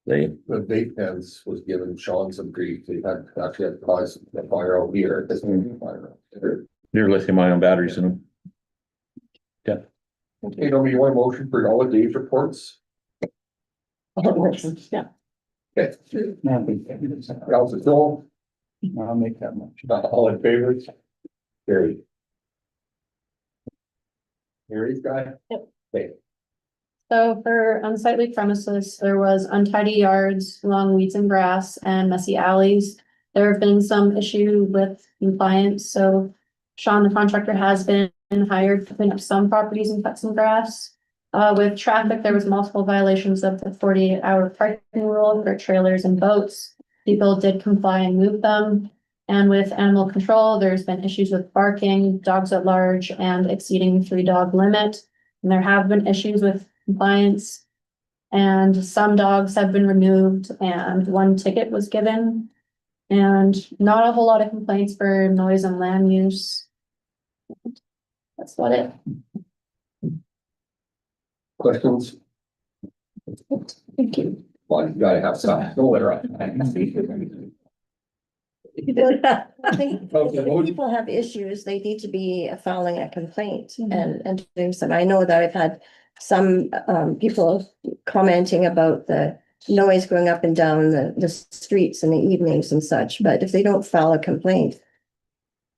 The vape pens was giving Sean some grief. They had actually had caused the fire out here. They're lithium ion batteries in them. Yeah. Okay, you want a motion for all of Dave's reports? Yeah. Okay. Councilor Joel, I'll make that much. all in favor? Carried. Harry's guy? Yep. Okay. So for unsightly premises, there was untidy yards, long weeds and grass, and messy alleys. There have been some issue with compliance, so Sean, the contractor, has been hired to clean up some properties and cut some grass. With traffic, there was multiple violations of the 48-hour parking rule for trailers and boats. people did comply and move them. And with animal control, there's been issues with barking, dogs at large, and exceeding 3-dog limit. And there have been issues with compliance. And some dogs have been removed and 1 ticket was given. And not a whole lot of complaints for noise and land use. That's about it. Questions? Thank you. Well, you gotta have some, no way around. I think Okay, if people have issues, they need to be filing a complaint and doing some. I know that I've had some people commenting about the noise going up and down the streets in the evenings and such, but if they don't file a complaint,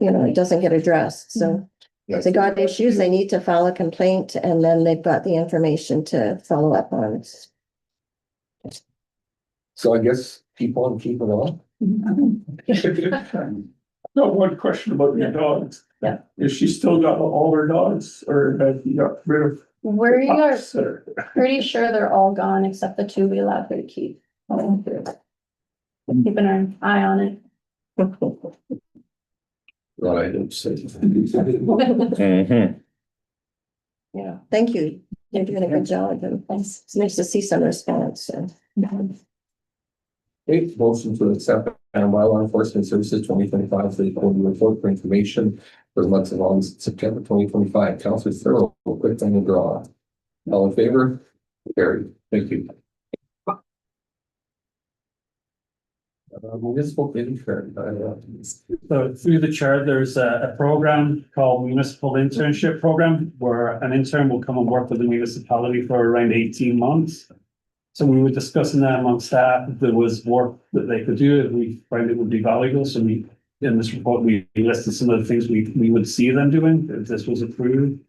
it doesn't get addressed. So if they got issues, they need to file a complaint and then they've got the information to follow up on it. So I guess keep on keeping on. No, one question about your dogs. Yeah. Is she still got all her dogs or have you got rid of? We are pups or- pretty sure they're all gone except the 2 we allowed her to keep. Keeping an eye on it. Right, I don't say. Mhm. Yeah, thank you. You're doing a good job and it's nice to see some response. So. Okay, motion to accept animal law enforcement services 2025 for the quarterly report for information for the months of August, and September 2025. Councilor Thurl, quick thing to draw. All in favor? Carried. Thank you. Municipal bidding fair. So through the chair, there's a program called Municipal Internship Program where an intern will come and work with the municipality for around 18 months. So we were discussing that among staff, if there was work that they could do, if we find it would be valuable. So we, in this report, we listed some of the things we would see them doing if this was approved.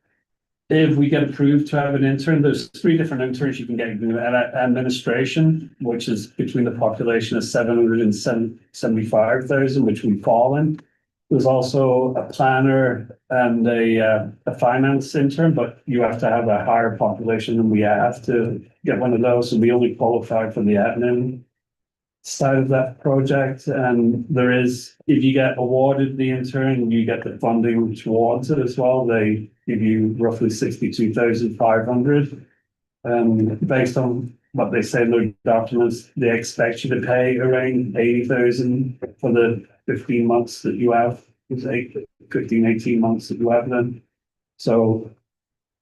If we get approved to have an intern, there's 3 different interns you can get. You can do administration, which is between the population of 775,000, which we fall in. There's also a planner and a finance intern, but you have to have a higher population than we have to get one of those. So we only qualify for the admin side of that project. And there is, if you get awarded the intern, you get the funding towards it as well. They give you roughly 62,500. Based on what they say in their documents, they expect you to pay around 80,000 for the 15 months that you have. It's 15, 18 months that you have them. So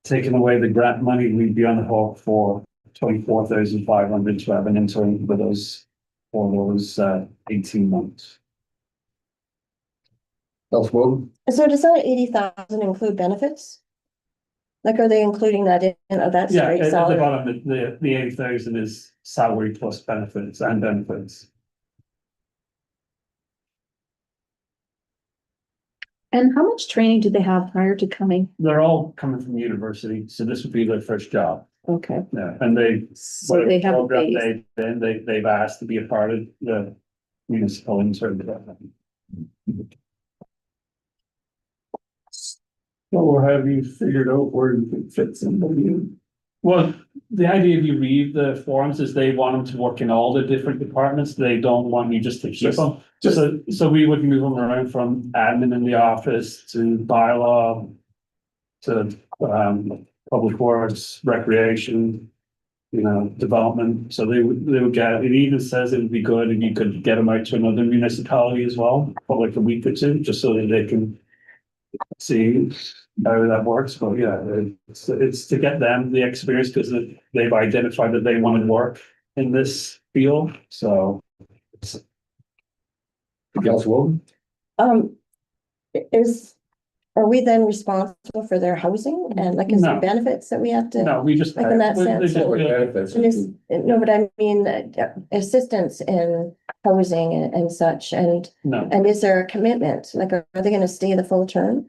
taking away the grant money, we'd be on the hook for 24,500 to have an intern with us for those 18 months. Councilor, So does that 80,000 include benefits? Like, are they including that in, that's Yeah, straight at the salary? bottom, the 80,000 is salary plus benefits and benefits. And how much training do they have prior to coming? They're all coming from university, so this would be their first job. Okay, Yeah, and they, so they have a program base. they've asked to be a part of the municipal intern program. Or have you figured out where it fits in the view? Well, the idea if you read the forms is they want them to work in all the different departments. They don't want you just to keep them. So we would move them around from admin in the office to bylaw to public works, recreation, development. So they would get, it even says it would be good if you could get them out to another municipality as well, for like a week or 2, just so that they can see how that works. But yeah, it's to get them the experience because they've identified that they want to work in this field. So Councilor, Are we then responsible for their housing and like is there No. benefits that we have to? no, we just. Like in that they sense, just- benefits. No, but I mean, assistance in housing and such, and No, is there a commitment? Like, are they gonna stay the full term?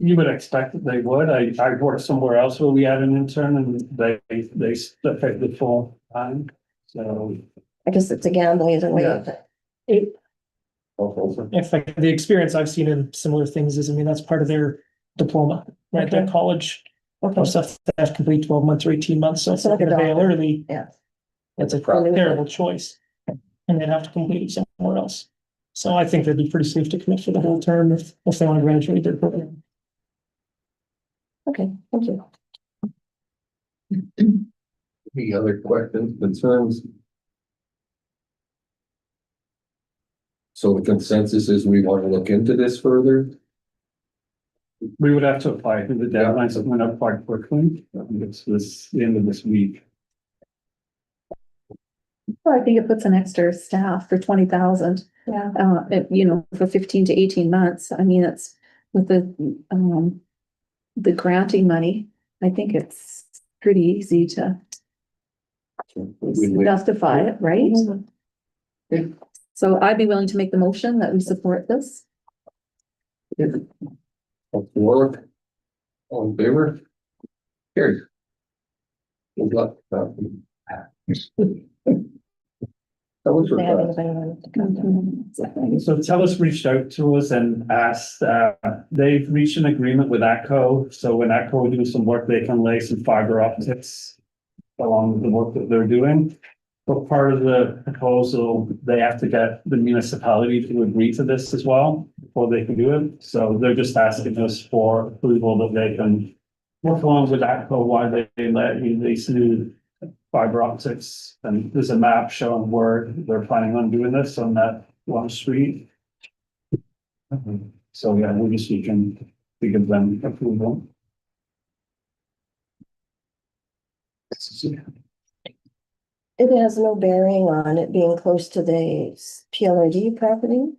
you would expect that they would. I worked somewhere else where we had an intern and they stuck out the full time. So. I guess it's a gamble either way, Yeah. but. If like the experience I've seen in similar things is, I mean, that's part of their diploma, right? Their Okay. college Okay, or stuff that have to complete 12 months or 18 months. So if So they like a can avail doctor. early, yeah. that's a Probably. terrible choice. and they'd have to complete it somewhere else. So I think they'd be pretty safe to commit for the whole term if they want to graduate their program. Okay, thank you. Any other questions, concerns? So the consensus is we want to look into this further. We would have to apply to the deadlines that went up quite quickly. I think it's the end of this week. Well, I think it puts an extra staff for 20,000, Yeah. for 15 to 18 months. I mean, it's with the granting money. I think it's pretty easy to justify it, right? Okay. So I'd be willing to make the motion that we support this. Warwick, all in favor? Carried. Good luck. That was They have for, anybody want to come down? So TELUS reached out to us and asked, they've reached an agreement with ATCO. So when ATCO do some work, they can lay some fiber optics along with the work that they're doing. But part of the proposal, they have to get the municipality to agree to this as well before they can do it. So they're just asking us for approval that they can work along with ATCO while they let these new fiber optics. And there's a map showing where they're planning on doing this on that one street. So yeah, we're just seeking to give them approval. It has no bearing on it being close to the PLRD property.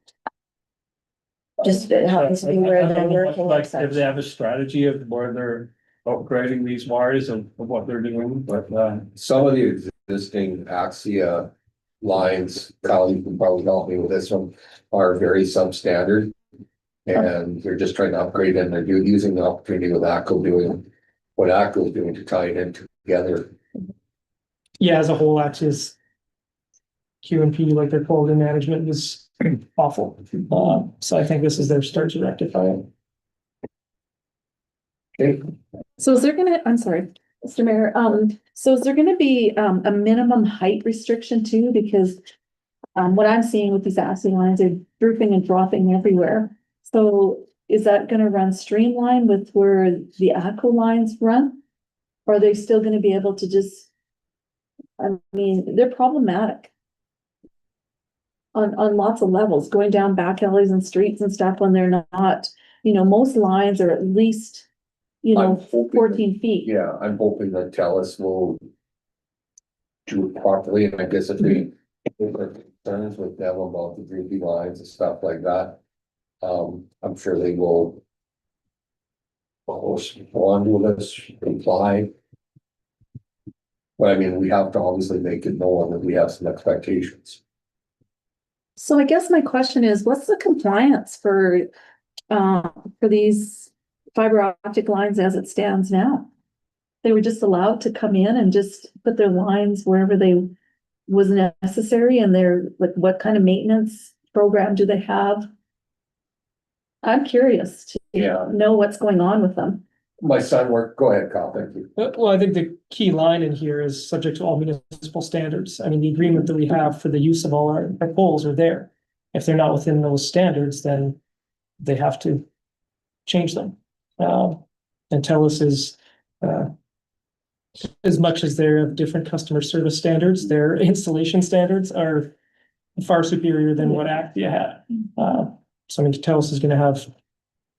Just it happens to be where they're working. Like, if they have a strategy of where they're upgrading these wires and what they're doing, but some of the existing Axia lines, Kyle, you can probably help me with this one, are very substandard. And they're just trying to upgrade and they're using the opportunity with ACO doing what ACO is doing to tie it in together. Yeah, as a whole, Axis Q&P, like their quality management is awful. So I think this is their start to rectify it. Okay, So is there I'm sorry, Mr. Mayor, so is there gonna be, a minimum height restriction too? Because what I'm seeing with these ASSI lines are drooping and dropping everywhere. So is that gonna run streamlined with where the ATCO lines run? Or are they still gonna be able to just, I mean, they're problematic on lots of levels, going down back alleys and streets and stuff when they're not, most lines are at least, I'm hoping 14 feet. yeah, I'm hoping that TELUS will do it properly, and I guess if they have concerns with them about the droopy lines and stuff like that, I'm sure they will respond to us, reply. But I mean, we have to obviously make it known that we have some expectations. So I guess my question is, what's the compliance for these fiber optic lines as it stands now? They were just allowed to come in and just put their lines wherever they was necessary, and they're like, what kind of maintenance program do they have? I'm curious to know what's going on with them. My son worked, go ahead, Kyle, thank you. Well, I think the key line in here is subject to all municipal standards. I mean, the agreement that we have for the use of all our poles are there. If they're not within those standards, then they have to change them. And TELUS is, as much as they're of different customer service standards, their installation standards are far superior than what Actia had. So I mean, TELUS is gonna have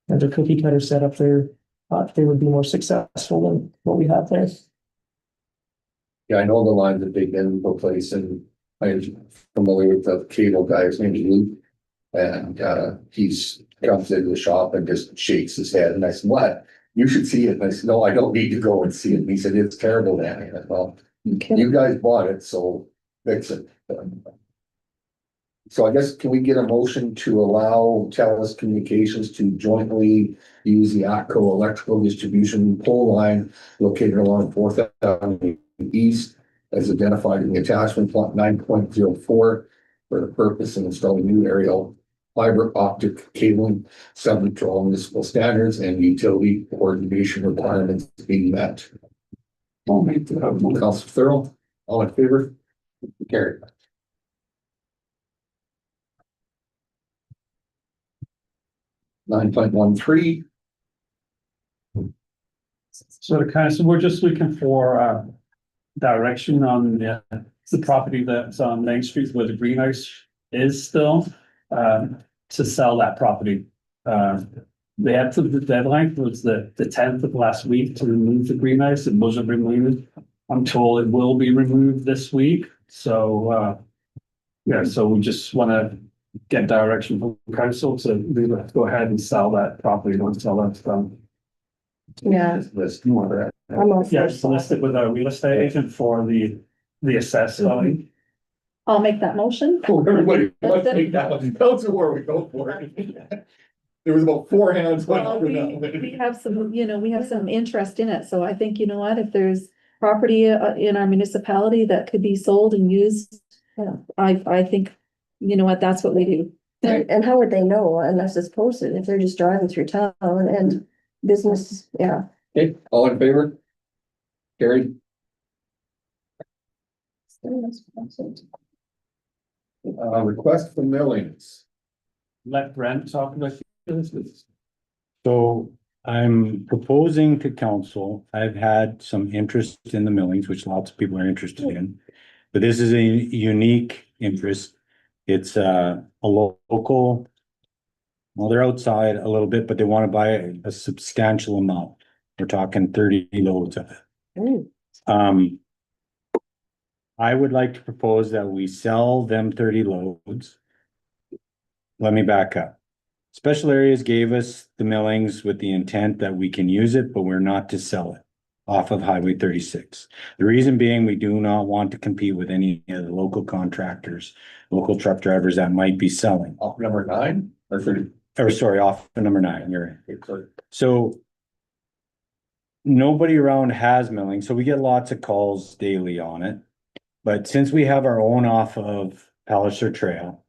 their cookie cutter set up there. They would be more successful than what we have there. Yeah, I know the lines that they've been replacing. I'm familiar with the cable guy, his name's Luke. And he's comes into the shop and just shakes his head. And I said, what? You should see it. And I said, no, I don't need to go and see it. And he said, it's terrible, Danny. I said, well, you guys bought it, so fix it. So I guess, can we get a motion to allow TELUS Communications to jointly use the ATCO electrical distribution pole line located along 4th Avenue East as identified in the attachment plot 9.04 for the purpose of installing new aerial fiber optic cabling subject to all municipal standards and utility coordination requirements being met. Council Thurl, all in favor? Carried. 9.13. So the council, we're just looking for direction on the property that's on Main Street where the greenhouse is still, to sell that property. The deadline was the 10th of last week to remove the greenhouse. It wasn't removed. I'm told it will be removed this week. So, yeah, so we just want to get direction from council to go ahead and sell that property, don't sell that done. Yeah, List more. I'm all Yeah, for just list it with our real estate agent for the assessed value. I'll make that motion. Everybody, let's take that one. Tell us where we go for it. There was about 4 hands. went Well, up for we that. have some, we have some interest in it, so I think, you know what, if there's property in our municipality that could be sold and used, I think, you know what, that's what we do. And how would they know unless it's posted, if they're just driving through town and business, yeah. Okay, all in favor? Carried. Request for millings. Let Brent talk about this. So I'm proposing to council, I've had some interest in the millings, which lots of people are interested in. But this is a unique interest. It's a local. Well, they're outside a little bit, but they want to buy a substantial amount. We're talking 30 loads of it. I would like to propose that we sell them 30 loads. Let me back up. Special Areas gave us the millings with the intent that we can use it, but we're not to sell it off of Highway 36. The reason being, we do not want to compete with any of the local contractors, local truck drivers that might be selling. Off number 9 or 30? Or sorry, off of number 9, you're right. So nobody around has milling, so we get lots of calls daily on it. But since we have our own off of Palliser Trail,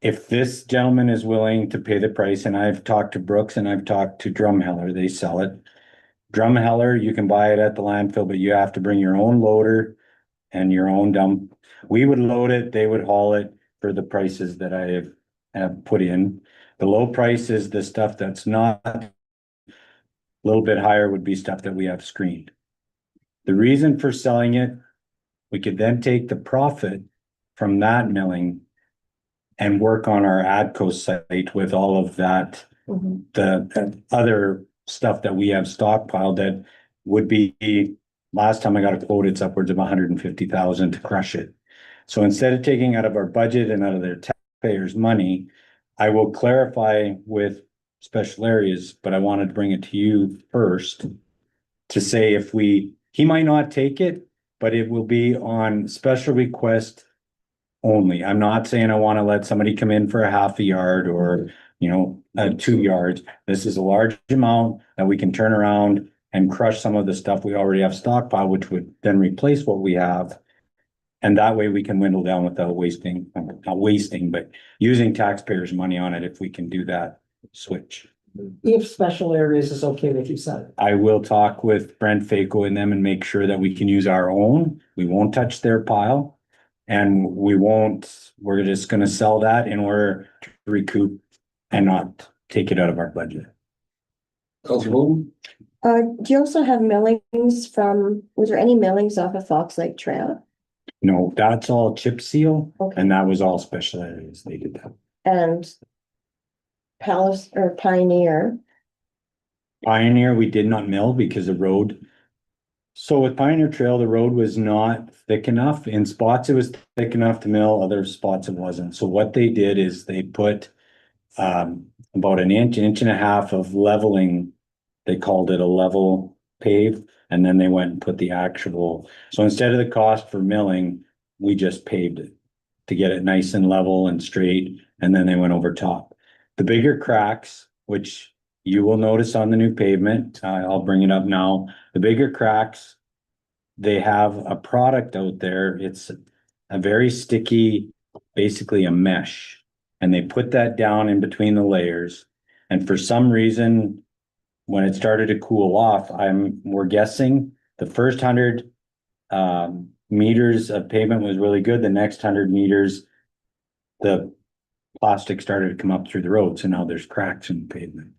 if this gentleman is willing to pay the price, and I've talked to Brooks and I've talked to Drumheller, they sell it. Drumheller, you can buy it at the landfill, but you have to bring your own loader and your own dump. We would load it, they would haul it for the prices that I have put in. The low price is the stuff that's not a little bit higher would be stuff that we have screened. The reason for selling it, we could then take the profit from that milling and work on our ADCO site with all of that, the other stuff that we have stockpiled that would be, last time I got a quote, it's upwards of 150,000 to crush it. So instead of taking out of our budget and out of their taxpayers' money, I will clarify with Special Areas, but I wanted to bring it to you first to say if he might not take it, but it will be on special request only. I'm not saying I want to let somebody come in for a half a yard or, 2 yards. This is a large amount that we can turn around and crush some of the stuff we already have stockpiled, which would then replace what we have. And that way we can dwindle down without wasting, not wasting, but using taxpayers' money on it if we can do that switch. If Special Areas is okay with you, son. I will talk with Brent Faco and them and make sure that we can use our own. We won't touch their pile. And we're just gonna sell that in order to recoup and not take it out of our budget. Councilor Bowden? Do you also have millings was there any millings off of Fox Lake Trail? No, that's all chip seal, Okay. and that was all Special Areas. They did that. And Palace or Pioneer? Pioneer, we did not mill because the road. So with Pioneer Trail, the road was not thick enough. In spots, it was thick enough to mill, other spots it wasn't. So what they did is they put about an inch and a half of leveling. They called it a level pave, and then they went and put the actual. So instead of the cost for milling, we just paved it to get it nice and level and straight, and then they went over top. The bigger cracks, which you will notice on the new pavement, I'll bring it up now. The bigger cracks, they have a product out there. It's a very sticky, basically a mesh. And they put that down in between the layers. And for some reason, when it started to cool off, we're guessing the first 100 meters of pavement was really good. The next 100 meters, the plastic started to come up through the road, so now there's cracks in the pavement.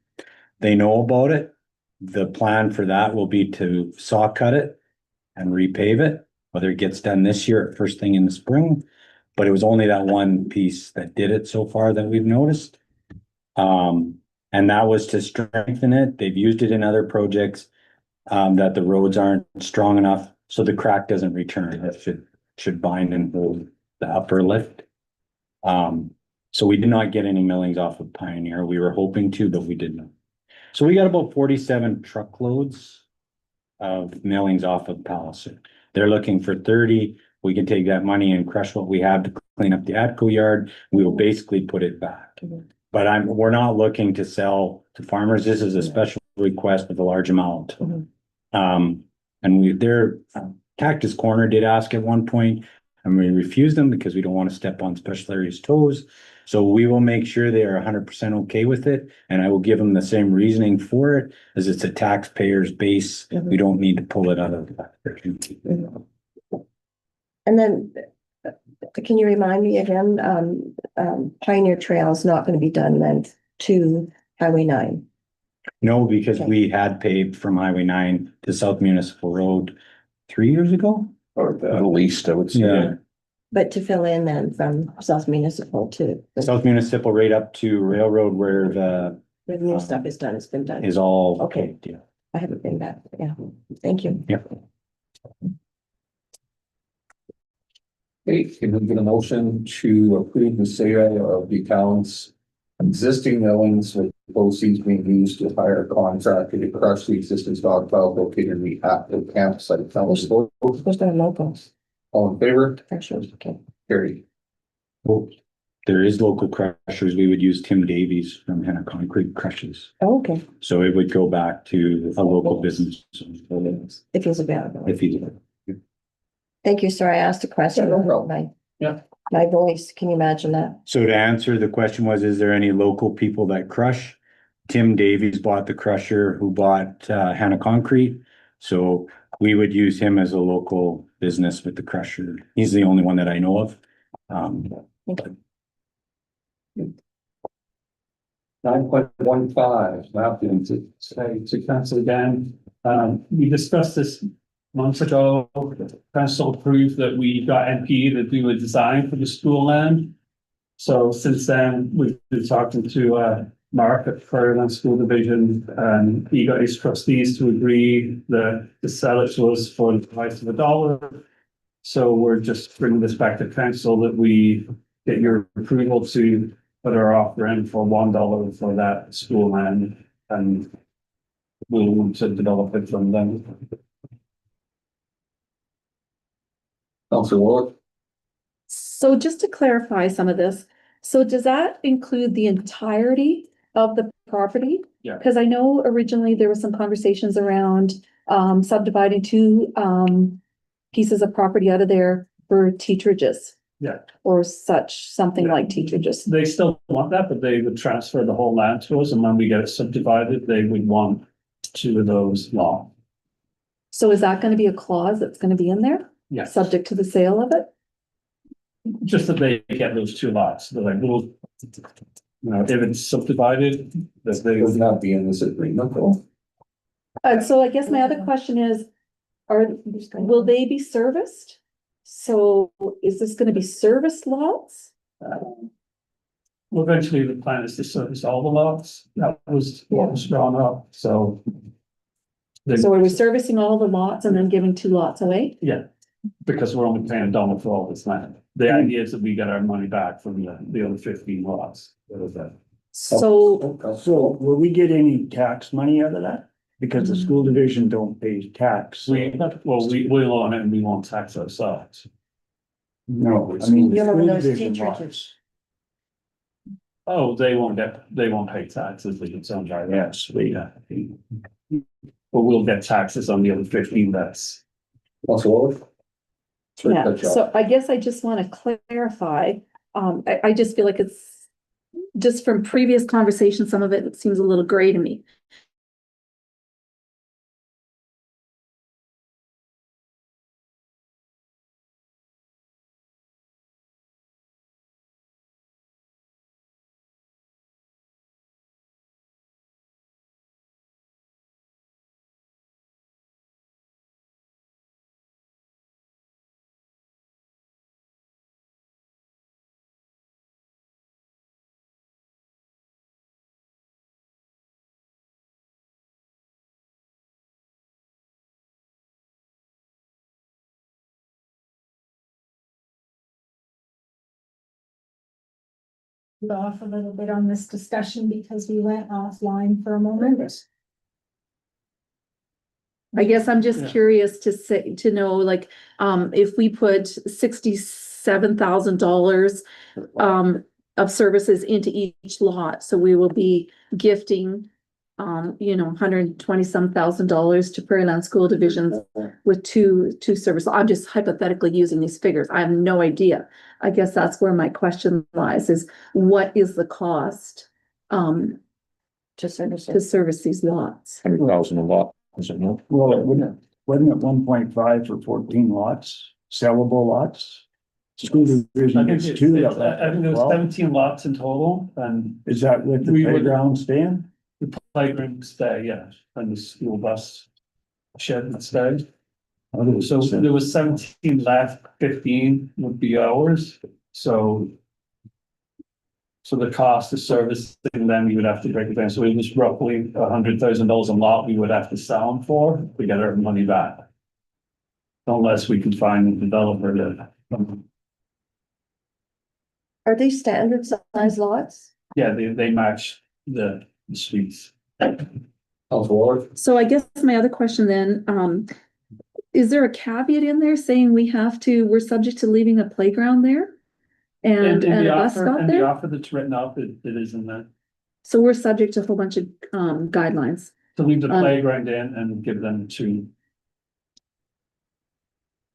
They know about it. The plan for that will be to saw cut it and repave it, whether it gets done this year or first thing in the spring. But it was only that one piece that did it so far that we've noticed. And that was to strengthen it. They've used it in other projects, that the roads aren't strong enough, so the crack doesn't return. It should bind and hold the upper lift. So we did not get any millings off of Pioneer. We were hoping to, but we didn't. So we got about 47 truckloads of millings off of Palisade. They're looking for 30. We can take that money and crush what we have to clean up the Atco yard. We will basically put it back. But we're not looking to sell to farmers. This is a special request with a large amount. And their Cactus Corner did ask at one point, and we refused them because we don't want to step on special areas' toes. So we will make sure they are 100% okay with it, and I will give them the same reasoning for it, as it's a taxpayer's base. We don't need to pull it out of that. And then, can you remind me again, Pioneer Trail is not gonna be done then to Highway 9? No, because Okay. we had paved from Highway 9 to South Municipal Road 3 years ago. Or at least, I would say. Yeah. But to fill in then from South Municipal to. South Municipal right up to Railroad where Where the new stuff is done, it's been done. is all. Okay. Yeah. I haven't been back, yeah, thank you. Yep. Okay, can we get a motion to approve the sale of the town's existing millings with proceeds being used to hire a contractor to crush the existing stockpile located in the active campsite? Council, Supposed to have locals, all in favor? pressures, okay. Carried. Well, there is local crushers. We would use Tim Davies from Hanna Concrete Crushes. Oh, okay, So it would go back to a local business. if he's available. If he's. Thank you, sorry, I asked a question. Yeah, no problem. My- Yeah. My voice, can you imagine that? So to answer the question was, is there any local people that crush? Tim Davies bought the crusher who bought Hanna Concrete. So we would use him as a local business with the crusher. He's the only one that I know of. Okay. 9.15, And to council again, we discussed this months ago. Council approved that we got NP to do a design for the school land. So since then, we've been talking to Mark at Fairland School Division, and he got his trustees to agree that to sell it to us for the price of $1. So we're just bringing this back to council that we get your approval to put our offer in for $1 for that school land, and we'll want to develop it from then. Council Ward, So just to clarify some of this, so does that include the entirety of the property? Yeah. Because I know originally there were some conversations around subdividing two pieces of property out of there for teacherages. Yeah. Or such, something Yeah. like teacherages. They still want that, but they would transfer the whole land to us, and when we get it subdivided, they would want 2 of those lots. So is that gonna be a clause that's gonna be in there? Yeah. Subject to the sale of it? Just that they get those 2 lots, they're like little, if it's subdivided, that they would not be in this agreement though. So I guess my other question is, will they be serviced? So is this gonna be serviced lots? Well, eventually the plan is to service all the lots. That was what was drawn up, so. So are we servicing all the lots and then giving 2 lots away? Yeah, because we're only paying $1 for all this land. The idea is that we get our money back from the other 15 lots. That was that. So, So will we get any tax money out of that? Because the school division don't pay tax. We'll own it and we won't tax ourselves. No, I mean, the You know, school those division teachers- lots. Oh, they won't pay taxes, they can sell by Yes, we, yeah. But we'll get taxes on the other 15 that's. Council Ward? Sorry, yeah, cut you off. so I guess I just wanna clarify, I just feel like it's just from previous conversations, some of it seems a little gray to me. off a little bit on this discussion because we went offline for a moment. I guess I'm just Yeah. curious to know, like, if we put $67,000 of services into each lot, so we will be gifting $120,000 to Prairie Land School Divisions with two services. I'm just hypothetically using these figures. I have no idea. I guess that's where my question lies, is what is the cost To to services. service these lots? 100,000 a lot, is it not? Well, wasn't it 1.5 for 14 lots, sellable lots? School I division think gets two. I think there was 17 lots in total, and Is that with the We would- playground stand? the playground stay, yeah, and the school bus shed would stay. So there was 17 left, 15 would be ours, so. So the cost of servicing them, you would have to break it down, so it was roughly $100,000 a lot we would have to sell them for to get our money back. Unless we could find a developer that, Are they standard size lots? yeah, they match the suites. So I guess my other question then, is there a caveat in there saying we're subject to leaving a playground there? And In a the bus offer, stop in the there? offer that's written up, it is in there. So we're subject to a whole bunch of guidelines. To leave the Um, playground in and give them to,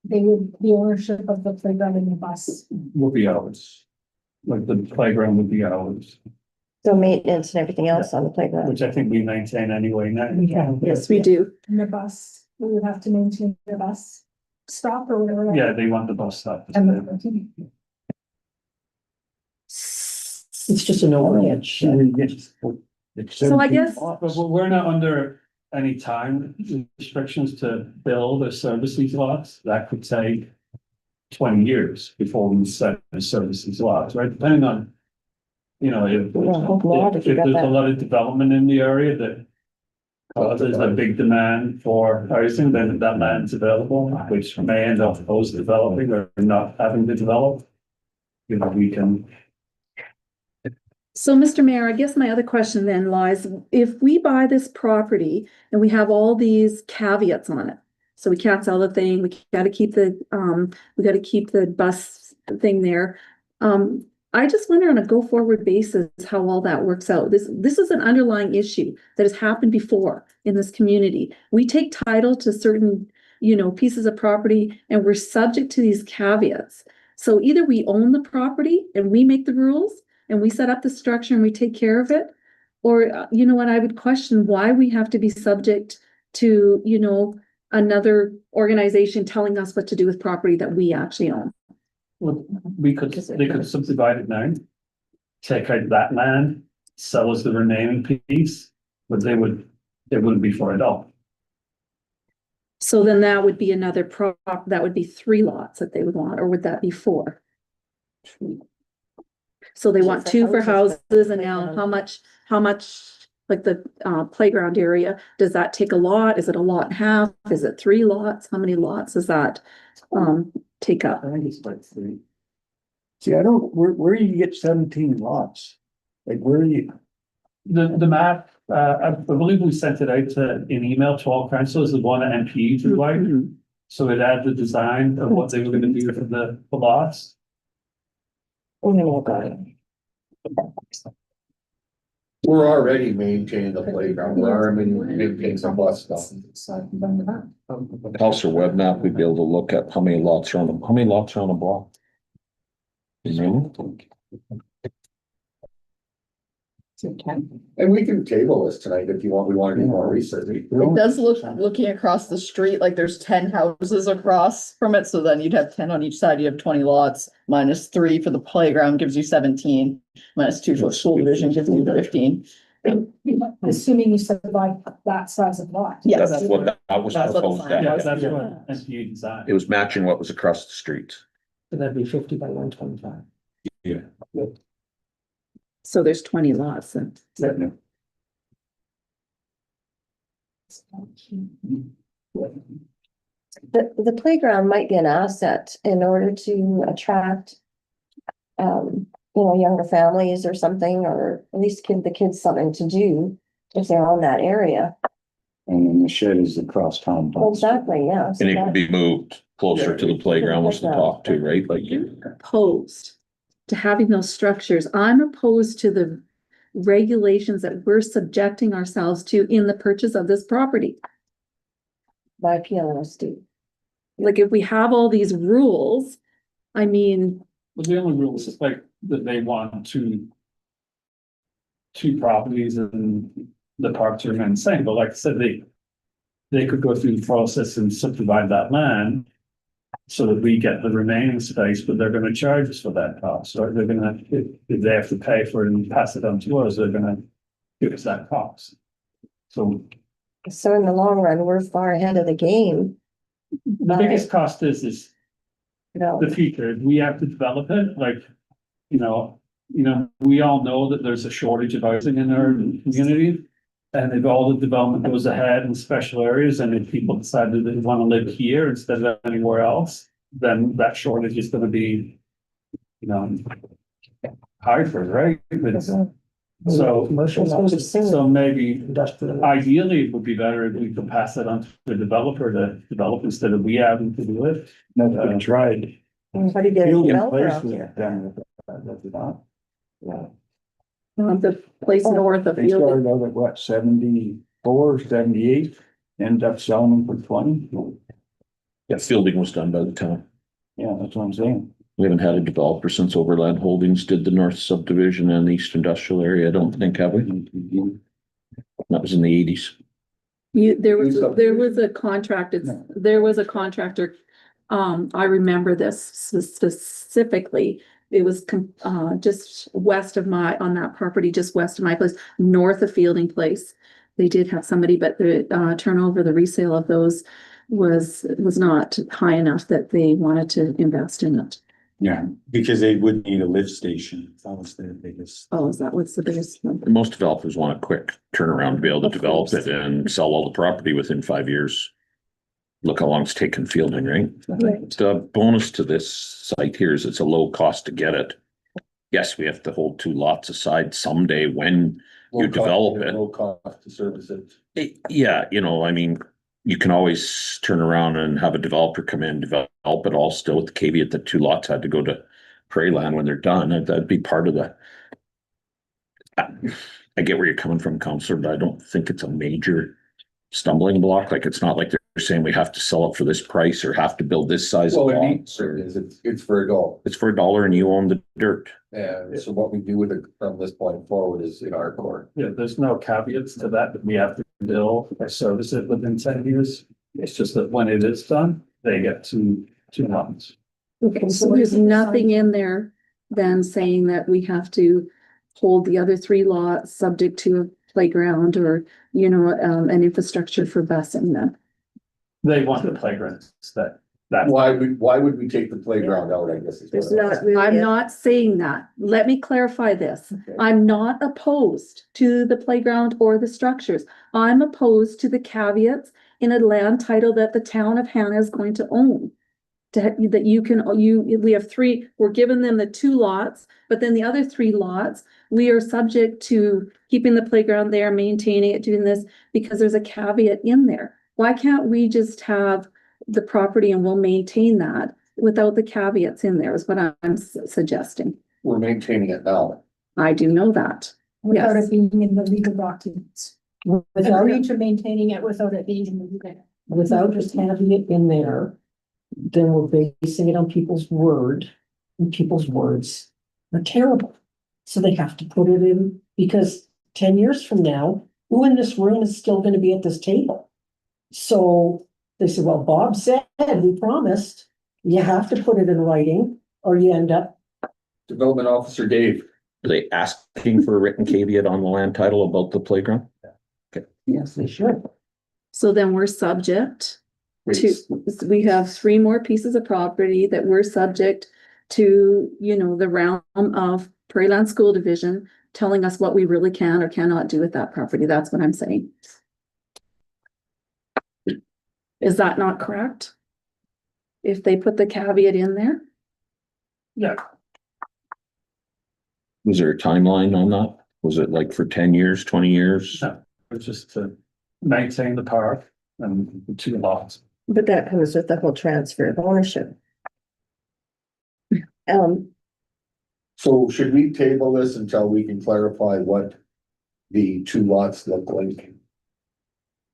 They would, the ownership of the playground and the bus. would be ours. Like the playground would be ours, So maintenance and everything else on the playground. which I think we maintain anyway now. Yes, we do. And the bus, we would have to maintain the bus stop or whatever. Yeah, they want the bus stop. And the- It's just an overhead shed. So I guess- But we're not under any time restrictions to build or service these lots. That could take 20 years before we set the service these lots, right? Depending on, if Yeah, a whole lot if you got there's a that. lot of development in the area that there's a big demand for housing, then that land's available, which may end up post-developing or not having to develop. We can. So, Mr. Mayor, I guess my other question then lies, if we buy this property and we have all these caveats on it, so we can't sell the thing, we gotta keep the bus thing there. I just wonder on a go-forward basis how all that works out. This is an underlying issue that has happened before in this community. We take title to certain, pieces of property and we're subject to these caveats. So either we own the property and we make the rules and we set up the structure and we take care of it. Or, I would question why we have to be subject to, another organization telling us what to do with property that we actually own. Well, they could subdivide it now. Take out that land, sell us the remaining piece, but it wouldn't be for it all. So then that would be another that would be 3 lots that they would want, or would that be 4? So they want 2 for houses, and now how much, like the playground area, does that take a lot? Is it a lot and a half? Is it 3 lots? How many lots does that take up? I think it's like 3. See, where do you get 17 lots? Like, where are you? The map, I believe we sent it out in email to all councils, the one that MPs would like. Mhm. So it had the design of what they were gonna do for the lots. Oh, got it. We're already maintaining the playground, we're already maintaining some bus stuff. House or web map, we'd be able to look at how many lots are on a block. And we can table this tonight if you want, we want to do more research. It does looking across the street, like there's 10 houses across from it, so then you'd have 10 on each side, you have 20 lots. Minus 3 for the playground gives you 17, minus 2 for the school division gives you 15. Assuming you subdivide that size of lot. Yes. That's what that was That's what the proposed. plan Yeah, was. that's what MPU designed. It was matching what was across the street. So that'd be 50 by 125. Yeah. So there's 20 lots then. The playground might be an asset in order to attract younger families or something, or at least give the kids something to do if they're on that area. And then the shed is across town. Well, exactly, yeah. So And it can that- be moved closer to the playground, was the talk too, right? Like, Opposed to having those structures. I'm opposed to the regulations that we're subjecting ourselves to in the purchase of this property. By PLSD. Like, if we have all these rules, I mean, But the only rules is like that they want two properties and the parks are the same, but like I said, they could go through the process and subdivide that land so that we get the remaining space, but they're gonna charge us for that cost, or they're gonna, if they have to pay for it and pass it on to us, they're gonna give us that cost. So So in the long run, we're far ahead of the game. the biggest cost is You know, the future. We have to develop it, like, you know, we all know that there's a shortage of housing in our community. And if all the development goes ahead in special areas, and if people decide that they want to live here instead of anywhere else, then that shortage is gonna be, high for, right? So maybe Industrial. ideally it would be better if we could pass it on to the developer to develop instead of we having to do it. That's been tried. how do you get a Field in developer place out was here? done with that, that's not. the place north of They Field. started out at what, 74, 78, ended up selling them for 20. yeah, fielding was done by the town. Yeah, that's what I'm saying. We haven't had a developer since Overland Holdings did the north subdivision and the east industrial area, I don't think, have we? That was in the 80s. There was a contract, there was a contractor, I remember this specifically. It was, just west of on that property, just west of my place, north of Fielding Place. They did have somebody, but the, turnover, the resale of those was not high enough that they wanted to invest in it. Yeah, because they would need a lift station. That was their biggest. Oh, is that what's the biggest one? Most developers want a quick turnaround to be able to Of develop course. it and sell all the property within 5 years. Look how long it's taken fielding, right? Right. The bonus to this site here is it's a low cost to get it. Yes, we have to hold 2 lots aside someday when you develop it. Low cost to service it. Yeah, I mean, you can always turn around and have a developer come in, develop it all still with the caveat that 2 lots had to go to prairie land when they're done. That'd be part of the. I get where you're coming from, Counselor, but I don't think it's a major stumbling block. Like, it's not like they're saying we have to sell it for this price or have to build this size of Well, it lot. needs, it's for adult. It's for $1 and you own the dirt. And so what we do with it from this point forward is in our court. Yeah, there's no caveats to that we have to bill or service it within 10 years. It's just that when it is done, they get two months. Okay, so there's nothing in there then saying that we have to hold the other 3 lots subject to a playground or, an infrastructure for busing them. They want the playgrounds that. Why would we take the playground out, I guess? is what There's I'm not asking. really. I'm not saying that. Let me clarify this. Okay. I'm not opposed to the playground or the structures. I'm opposed to the caveats in a land title that the town of Hanna is going to own. That we have 3, we're giving them the 2 lots, but then the other 3 lots, we are subject to keeping the playground there, maintaining it, doing this, because there's a caveat in there. Why can't we just have the property and we'll maintain that without the caveats in there is what I'm suggesting. We're maintaining it now. I do know that. Without Yes. it being in the legal documents. Agree to maintaining it without it being in the legal. Without just having it in there, then we're basing it on people's word, and people's words are terrible. So they have to put it in, because 10 years from now, who in this room is still gonna be at this table? So they said, well, Bob said, we promised, you have to put it in writing, or you end up. Development Officer Dave. Are they asking for a written caveat on the land title about the playground? Yes, they should. So then we're subject to, we have 3 more pieces of property that we're subject to, the realm of Prairie Land School Division telling us what we really can or cannot do with that property. That's what I'm saying. Is that not correct? If they put the caveat in there? Yeah. Was there a timeline on that? Was it like for 10 years, 20 years? No, it's just to maintain the park and the two lots. But that comes with the whole transfer of ownership. So should we table this until we can clarify what the two lots look like?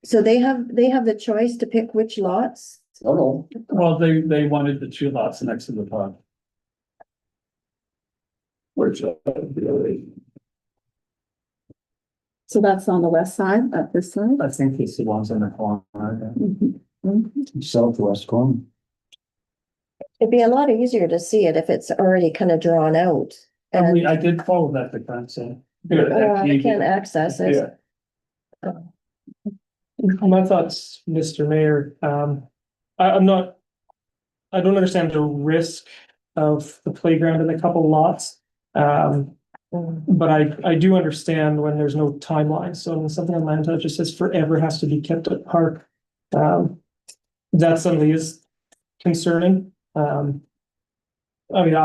So they have the choice to pick which lots? Oh, no, Well, they wanted the two lots next to the park. Which, So that's on the west side, at this side? I think it's the ones in the corner. Southwest corner. It'd be a lot easier to see it if it's already kind of drawn out. And I did follow that, the consent. I can't access it. Yeah. My thoughts, Mr. Mayor, I don't understand the risk of the playground in a couple lots. But I do understand when there's no timeline, so when something on land that just says forever has to be kept at park. That suddenly is concerning. I mean,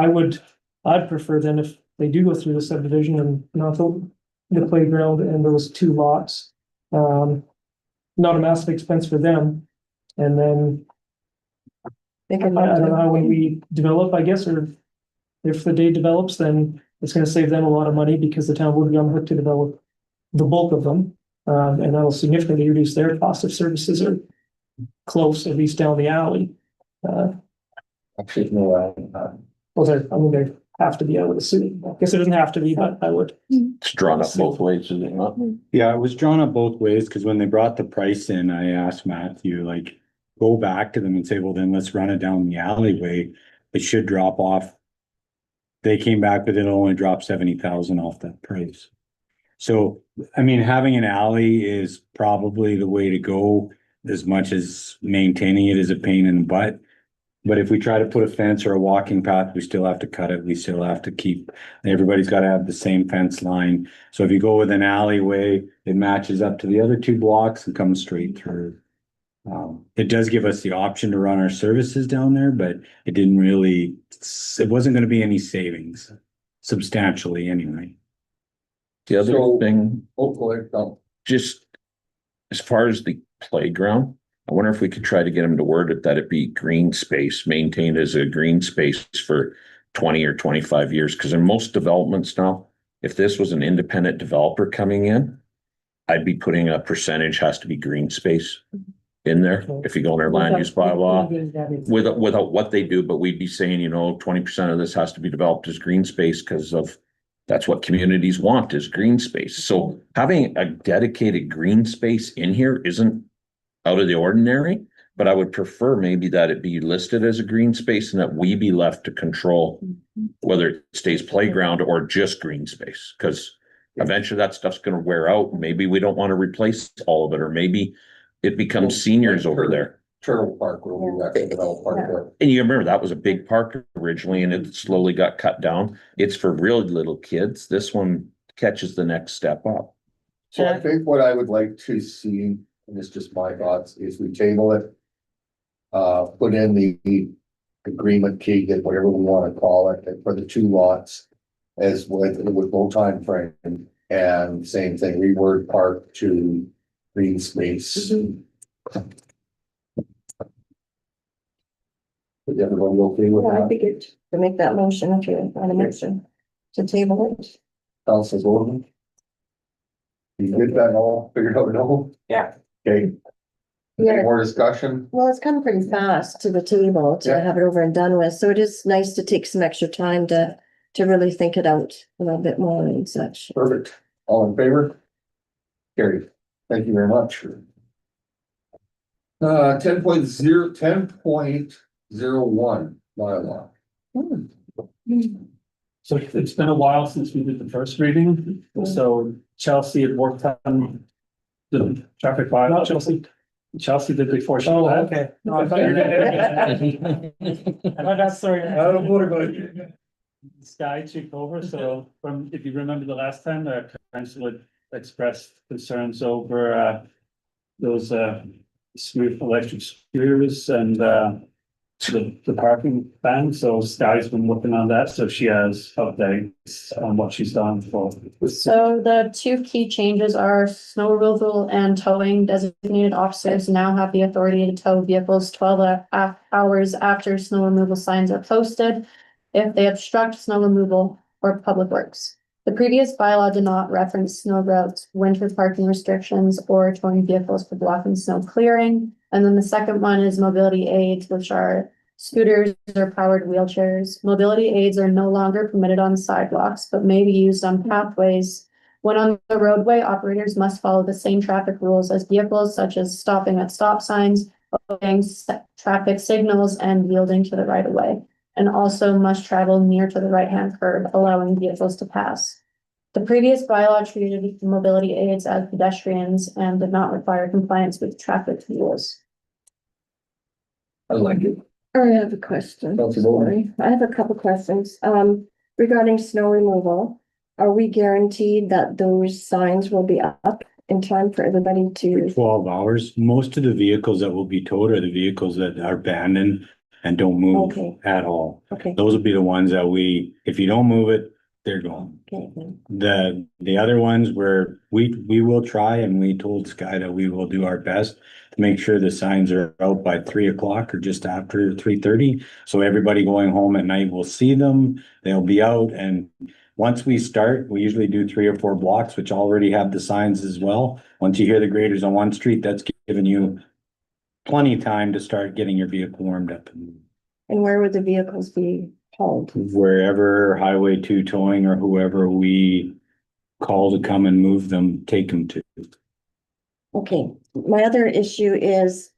I'd prefer then if they do go through the subdivision and not the playground and those two lots. Not a massive expense for them, and then I don't know how when we develop, I guess, or if the day develops, then it's gonna save them a lot of money because the town would be on the hook to develop the bulk of them. And that'll significantly reduce their cost of services or close, at least down the alley. actually, no, I mean, they have to be out of the city. I guess it doesn't have to be, but I would. It's drawn up both ways, is it not? Yeah, it was drawn up both ways, because when they brought the price in, I asked Matthew, like, go back to them and say, well, then let's run it down the alleyway. It should drop off. They came back, but it'll only drop 70,000 off that price. So, I mean, having an alley is probably the way to go, as much as maintaining it is a pain in the butt. But if we try to put a fence or a walking path, we still have to cut it. We still have to keep, everybody's got to have the same fence line. So if you go with an alleyway, it matches up to the other two blocks and comes straight through. It does give us the option to run our services down there, but it didn't really, it wasn't going to be any savings substantially anyway. The other So- thing, oh, go ahead, no. just as far as the playground, I wonder if we could try to get them to word it that it be green space, maintained as a green space for 20 or 25 years. Because in most developments now, if this was an independent developer coming in, I'd be putting a percentage has to be green space in there. If you go in their land use bylaw, without what they do, but we'd be saying, 20% of this has to be developed as green space because of that's what communities want is green space. So having a dedicated green space in here isn't out of the ordinary, but I would prefer maybe that it be listed as a green space and that we be left to control whether it stays playground or just green space. Because eventually that stuff's going to wear out. Maybe we don't want to replace all of it, or maybe it becomes seniors over there. Turtle Park, where we actually developed park there. And you remember that was a big park originally and it slowly got cut down. It's for really little kids. This one catches the next step up. So I think what I would like to see, and it's just my thoughts, is we table it. Put in the agreement key, get whatever we want to call it, for the two lots. As with no time frame, and same thing, reword park to green space. Is everybody okay with Yeah, I'd that? be good to make that motion if you want a motion to table it. Council's Gordon? You get that all figured out, no? Yeah. Okay, any Yeah, more discussion? well, it's come pretty fast to the table to Yeah. have it over and done with, so it is nice to take some extra time to really think it out a little bit more and such. Perfect. All in favor? Carried. Thank you very much. 10.01 bylaw. So it's been a while since we did the first reading. So Chelsea had worked on the traffic bylaw. Chelsea did before she Oh, left. okay. No, I thought you were gonna. That's sorry. Sky took over, so if you remember the last time, the council had expressed concerns over those electric scooters and the parking ban, so Sky's been working on that, so she has updates on what she's done for. So the two key changes are snow removal and towing. Designated officers now have the authority to tow vehicles 12 hours after snow removal signs are posted if they obstruct snow removal or public works. The previous bylaw did not reference snow routes, winter parking restrictions, or towing vehicles for blocking snow clearing. And then the second one is mobility aids, which are scooters or powered wheelchairs. Mobility aids are no longer permitted on sidewalks, but may be used on pathways. When on the roadway, operators must follow the same traffic rules as vehicles, such as stopping at stop signs, obeying traffic signals, and yielding to the right of way, and also must travel near to the right-hand curb, allowing vehicles to pass. The previous bylaw treated mobility aids as pedestrians and did not require compliance with traffic rules. I like it. I have a question. Councilor Bowman. Sorry. I have a couple questions. Regarding snow removal, are we guaranteed that those signs will be up in time for everybody to? 12 hours. Most of the vehicles that will be towed are the vehicles that are abandoned and don't move Okay. at all. Okay. Those will be the ones that if you don't move it, they're gone. Okay. The other ones where we will try, and we told Sky that we will do our best to make sure the signs are out by 3 o'clock or just after 3:30. So everybody going home at night will see them. They'll be out, and once we start, we usually do 3 or 4 blocks, which already have the signs as well. Once you hear the graders on one street, that's giving you plenty of time to start getting your vehicle warmed up. And where would the vehicles be hauled? Wherever Highway 2 towing or whoever we call to come and move them, take them to. Okay, my other issue is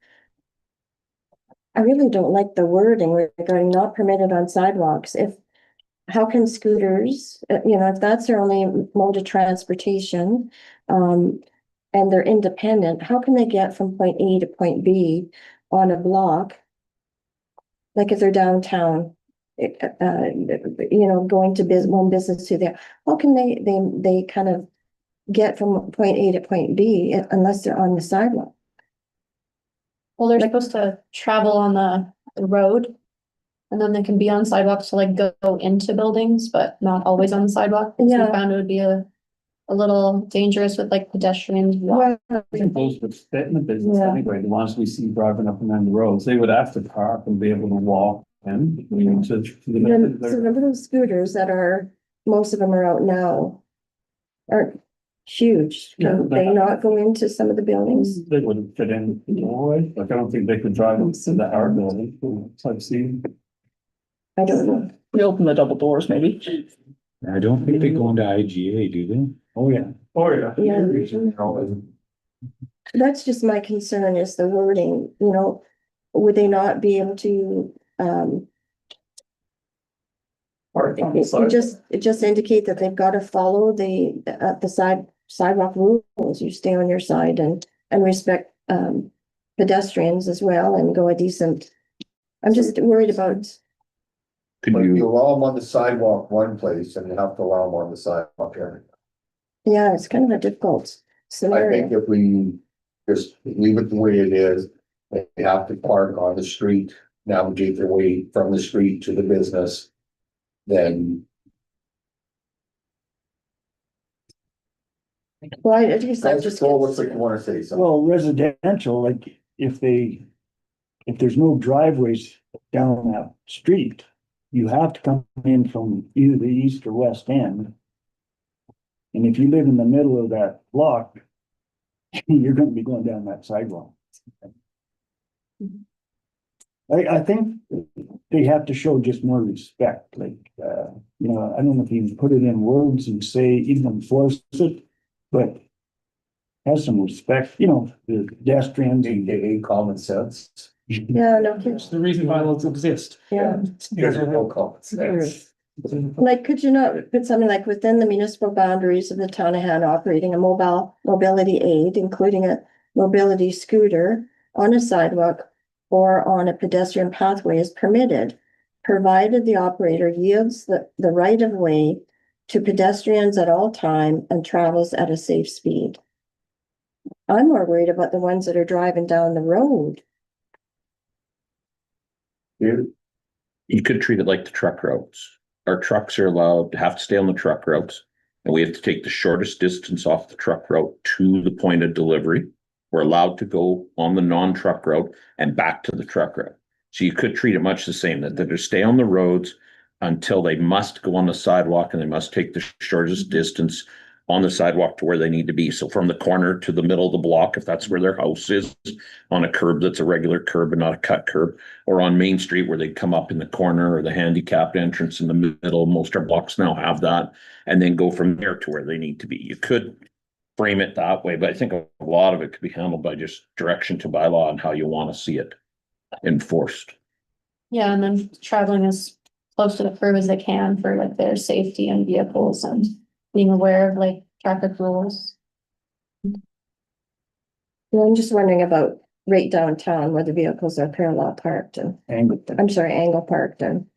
I really don't like the wording regarding not permitted on sidewalks. How can scooters, if that's their only mode of transportation, and they're independent, how can they get from point A to point B on a block? Like if they're downtown, going to one business to there, how can they kind of get from point A to point B unless they're on the sidewalk? Well, they're supposed to travel on the road. And then they can be on sidewalks to like go into buildings, but not always on the sidewalk. So Yeah. we found it would be a little dangerous with like pedestrians. Well, I think those would fit in the business Yeah. anyway, the ones we see driving up and down the roads, they would have to park and be able to walk in. To So the little scooters that most of them are out now are huge. Yeah, Can they not go into some of the buildings? They wouldn't fit in the doorway, like I don't think they could drive into the art building, I've seen. I don't know. We open the double doors, maybe. I don't think they go into IGA, do they? Oh, yeah. Oh, yeah. Yeah. That's just my concern is the wording, would they not be able to, Park on the side. just indicate that they've got to follow the sidewalk rules. You stay on your side and respect, pedestrians as well and go a decent. I'm just worried about, But if you allow them on the sidewalk one place and you have to allow them on the sidewalk everywhere. yeah, it's kind of a difficult I scenario. think if we just leave it the way it is, they have to park on the street, navigate their way from the street to the business. Then Well, I guess that that's just. just all looks like you wanna say something. Well, residential, like if there's no driveways down that street, you have to come in from either the east or west end. And if you live in the middle of that block, you're gonna be going down that sidewalk. I think they have to show just more respect, like, I don't know if you can put it in words and say, even enforce it, but have some respect, the pedestrians and. AKA common sense. Yeah, no kidding. It's the reason bylaws exist. Yeah. There's no common sense. Like, could you not put something like within the municipal boundaries of the town of Hanna operating a mobility aid, including a mobility scooter on a sidewalk or on a pedestrian pathway is permitted, provided the operator yields the right of way to pedestrians at all time and travels at a safe speed. I'm more worried about the ones that are driving down the road. David? You could treat it like the truck routes. Our trucks are allowed to have to stay on the truck routes. And we have to take the shortest distance off the truck route to the point of delivery. We're allowed to go on the non-truck route and back to the truck route. So you could treat it much the same, that they stay on the roads until they must go on the sidewalk and they must take the shortest distance on the sidewalk to where they need to be. So from the corner to the middle of the block, if that's where their house is, on a curb that's a regular curb and not a cut curb, or on Main Street where they come up in the corner or the handicapped entrance in the middle. Most of our blocks now have that, and then go from there to where they need to be. You could frame it that way, but I think a lot of it could be handled by just direction to bylaw and how you want to see it enforced. Yeah, and then traveling as close to the curb as they can for like their safety and vehicles and being aware of like traffic rules. Well, I'm just wondering about right downtown where the vehicles are parallel parked and, I'm sorry, angle parked and.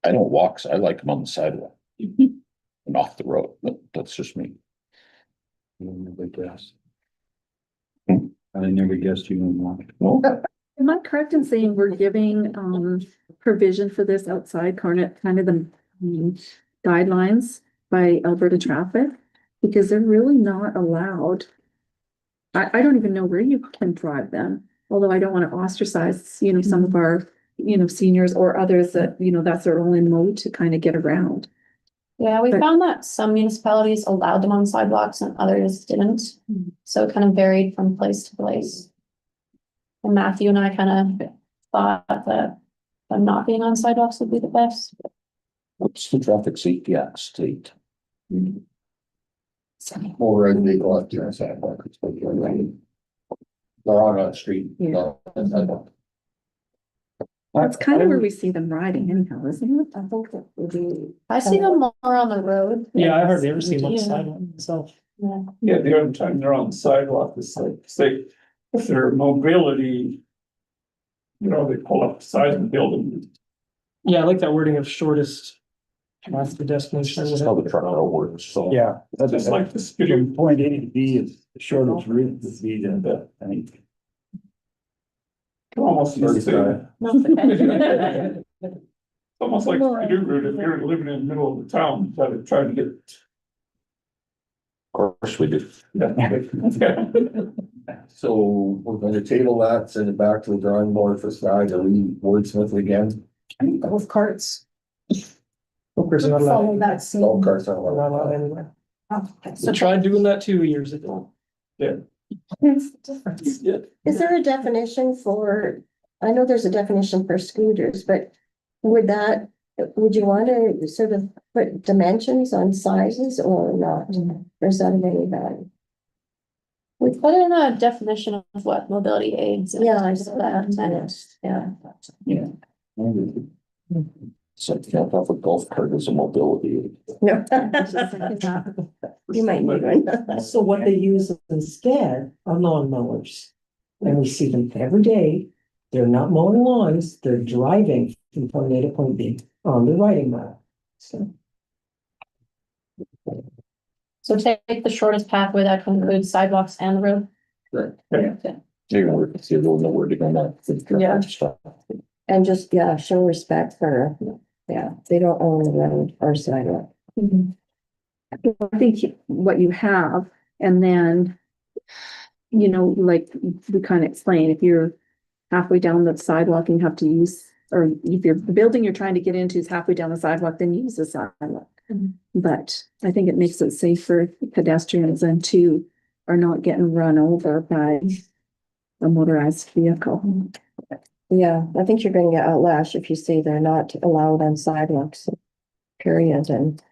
I don't walk, so I like them on the sidewalk and off the road, but that's just me. Never guessed. Hmm. I never guessed you would want. Well, Am I correct in saying we're giving provision for this outside kind of the guidelines by Alberta Traffic? Because they're really not allowed. I don't even know where you can drive them, although I don't want to ostracize, you know, some of our, you know, seniors or others that, you know, that's their only mode to kind of get around. Yeah, we But- found that some municipalities allowed them on sidewalks and others didn't. So it kind of varied from place to place. And Matthew and I kind of thought that them not being on sidewalks would be the best. what's the traffic safety act state? Motorized vehicle up to the sidewalk. It's like you're right. They're on a street. Yeah. not on the sidewalk. That's kind of where we see them riding anyhow, isn't it? I think that would be. I see them more on the road. Yeah, I hardly ever see them on the Yeah. sidewalk myself. Yeah. Yeah, the other time they're on the sidewalk, it's like, say, if their mobility. You know, they pull up the side of the building. Yeah, I like that wording of shortest path to destination. That's how the truck route works, so. Yeah. It's just like the speed. From point A to B is the shortest route to B to, I think. Almost Sorry, say, sorry. it's almost like a new route, if you're living in the middle of the town, but it's trying to get. Of course we do. So we're gonna table that, send it back to the drawing board for Sky to read wordsmith again. Golf carts. Hookers are not allowed. Follow that same. All cars are Not allowed anywhere. So I tried doing that 2 years ago. what's the difference? Is there a definition for, I know there's a definition for scooters, but would you want to sort of put dimensions on sizes or not? Or is that of any value? We put in a definition of what mobility aids. is, Yeah, I so saw that, that. and it's, yeah. Yeah. So you can't have a golf cart as a mobility aid. No. You might need one. So what they use instead are lawnmowers. And we see them every day. They're not mowing lawns, they're driving from point A to point B on the riding mile. So. So take the shortest pathway that can include sidewalks and the road. Right. Okay. You're gonna work, see, don't know where to go now. Yeah. And just, yeah, show respect for, yeah, they don't own the road or sidewalk. I think what you have, and then, you know, like we kind of explained, if you're halfway down the sidewalk and you have to use, or if the building you're trying to get into is halfway down the sidewalk, then use the sidewalk. But I think it makes it safe for pedestrians and two are not getting run over by a motorized vehicle. Yeah, I think you're gonna get outlashed if you say they're not allowed on sidewalks, period, and.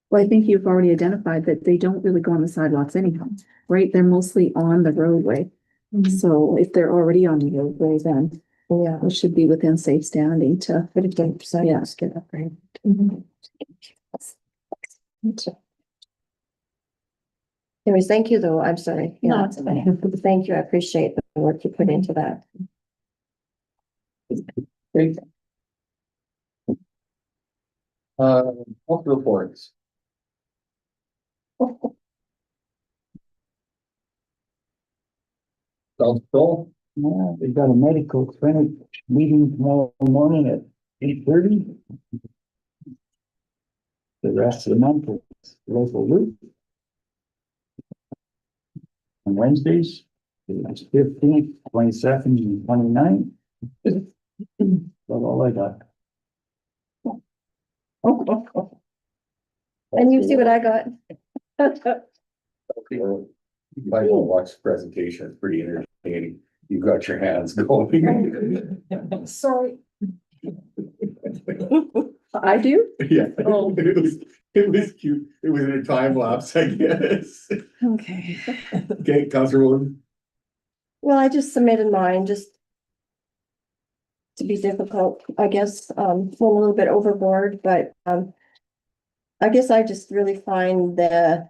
Well, I think you've already identified that they don't really go on the sidewalks anyhow, right? They're mostly on the roadway. So if they're already on the roadway, then Yeah, it should be within safe standing to. but if the sidewalks get upgraded. Anyways, thank you though, I'm sorry. No, Yeah. it's okay. Thank you, I appreciate the work you put into that. Great. Health reports. Sounds cool. Yeah, they got a medical clinic meeting tomorrow morning at 8:30. The rest of the month is local route. On Wednesdays, it's 15th, 22nd, and 29th. That's all I got. And you see what I got? You might want to watch the presentation, it's pretty entertaining. You got your hands going. Sorry. I do? Yeah, Oh. it was cute. It was in a time lapse, I guess. Okay. Okay, Councilor Wood. Well, I just submitted mine just to be difficult, I guess, went a little bit overboard, but, I guess I just really find the,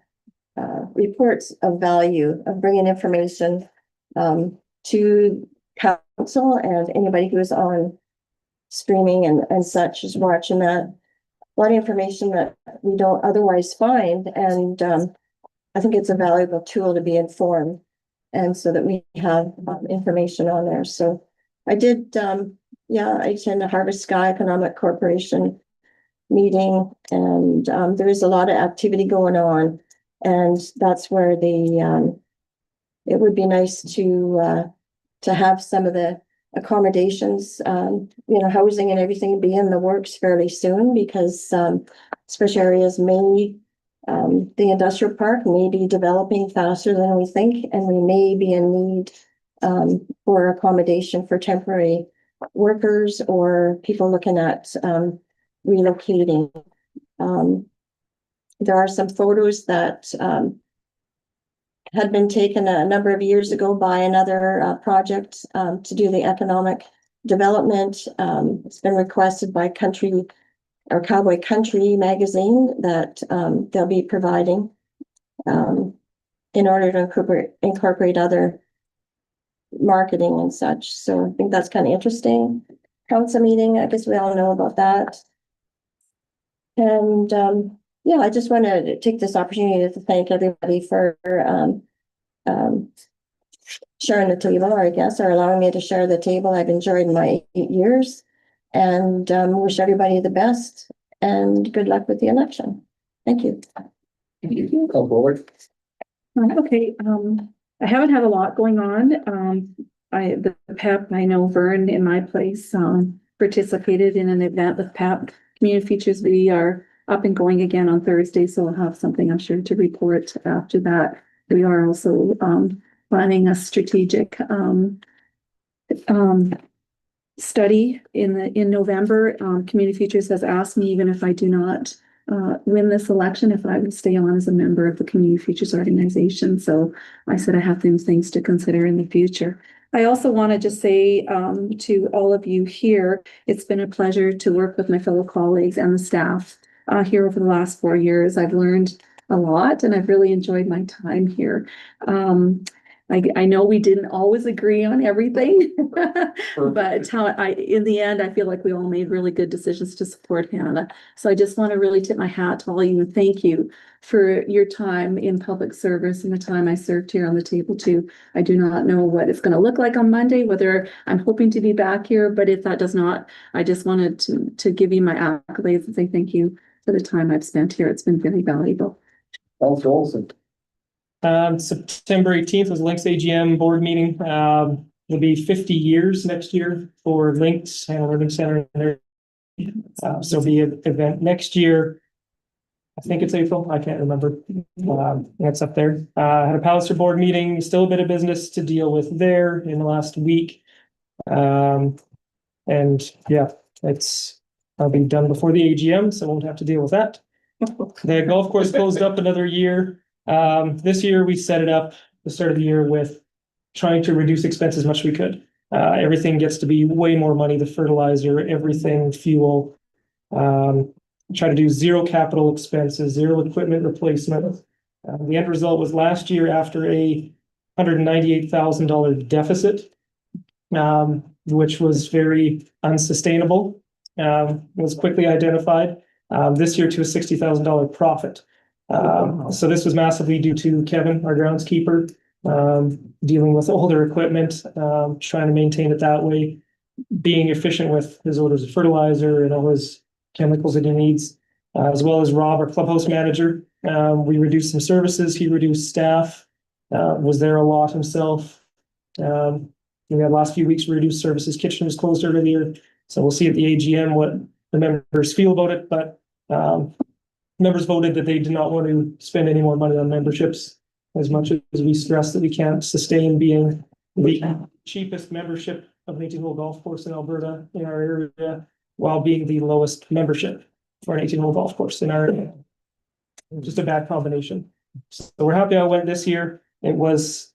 reports of value of bringing information, to council and anybody who's on streaming and such is watching that. A lot of information that we don't otherwise find, and, I think it's a valuable tool to be informed. And so that we have information on there. So I did, I attend the Harvest Sky Economic Corporation meeting, and there is a lot of activity going on. And that's where it would be nice to have some of the accommodations, housing and everything be in the works fairly soon, because especially areas may the industrial park may be developing faster than we think, and we may be in need for accommodation for temporary workers or people looking at relocating. There are some photos that had been taken a number of years ago by another project to do the economic development. It's been requested by Country or Cowboy Country magazine that they'll be providing in order to incorporate other marketing and such. So I think that's kind of interesting. Council meeting, I guess we all know about that. And I just want to take this opportunity to thank everybody for sharing the table, I guess, or allowing me to share the table. I've enjoyed my 8 years, and wish everybody the best and good luck with the election. Thank you. Come forward. Okay, I haven't had a lot going on. The PEP, I know Vern in my place, participated in an event with PEP Community Features. We are up and going again on Thursday, so we'll have something I'm sure to report after that. We are also, planning a strategic, study in November. Community Futures has asked me, even if I do not win this election, if I would stay on as a member of the Community Futures organization. So I said I have those things to consider in the future. I also want to just say to all of you here, it's been a pleasure to work with my fellow colleagues and the staff here over the last 4 years. I've learned a lot and I've really enjoyed my time here. I know we didn't always agree on everything, but in the end, I feel like we all made really good decisions to support Hanna. So I just want to really tip my hat to all of you and thank you for your time in public service and the time I served here on the table too. I do not know what it's going to look like on Monday, whether I'm hoping to be back here, but if that does not, I just wanted to give you my accolades and say thank you for the time I've spent here. It's been very valuable. Councilor Olson. September 18th was Lynx AGM board meeting. It'll be 50 years next year for Lynx and Learning Center. So it'll be an event next year. I think it's April. I can't remember. It's up there. Had a Palliser board meeting. Still a bit of business to deal with there in the last week. I'll be done before the AGM, so I won't have to deal with that. The golf course closed up another year. This year we set it up the start of the year with trying to reduce expenses as much as we could. Everything gets to be way more money, the fertilizer, everything, fuel. Try to do zero capital expenses, zero equipment replacement. The end result was last year, after a $198,000 deficit, which was very unsustainable, was quickly identified. This year to a $60,000 profit. So this was massively due to Kevin, our groundskeeper. dealing with older equipment, trying to maintain it that way, being efficient with his orders of fertilizer and all his chemicals that he needs, as well as Rob, our clubhouse manager. We reduced some services, he reduced staff, was there a lot himself. We had last few weeks reduced services, kitchen was closed earlier, so we'll see at the AGM what the members feel about it, but members voted that they did not want to spend any more money on memberships, as much as we stress that we can't sustain being the cheapest membership of an 18-hole golf course in Alberta in our area, while being the lowest membership for an 18-hole golf course in our area. Just a bad combination. So we're happy how it went this year. It was,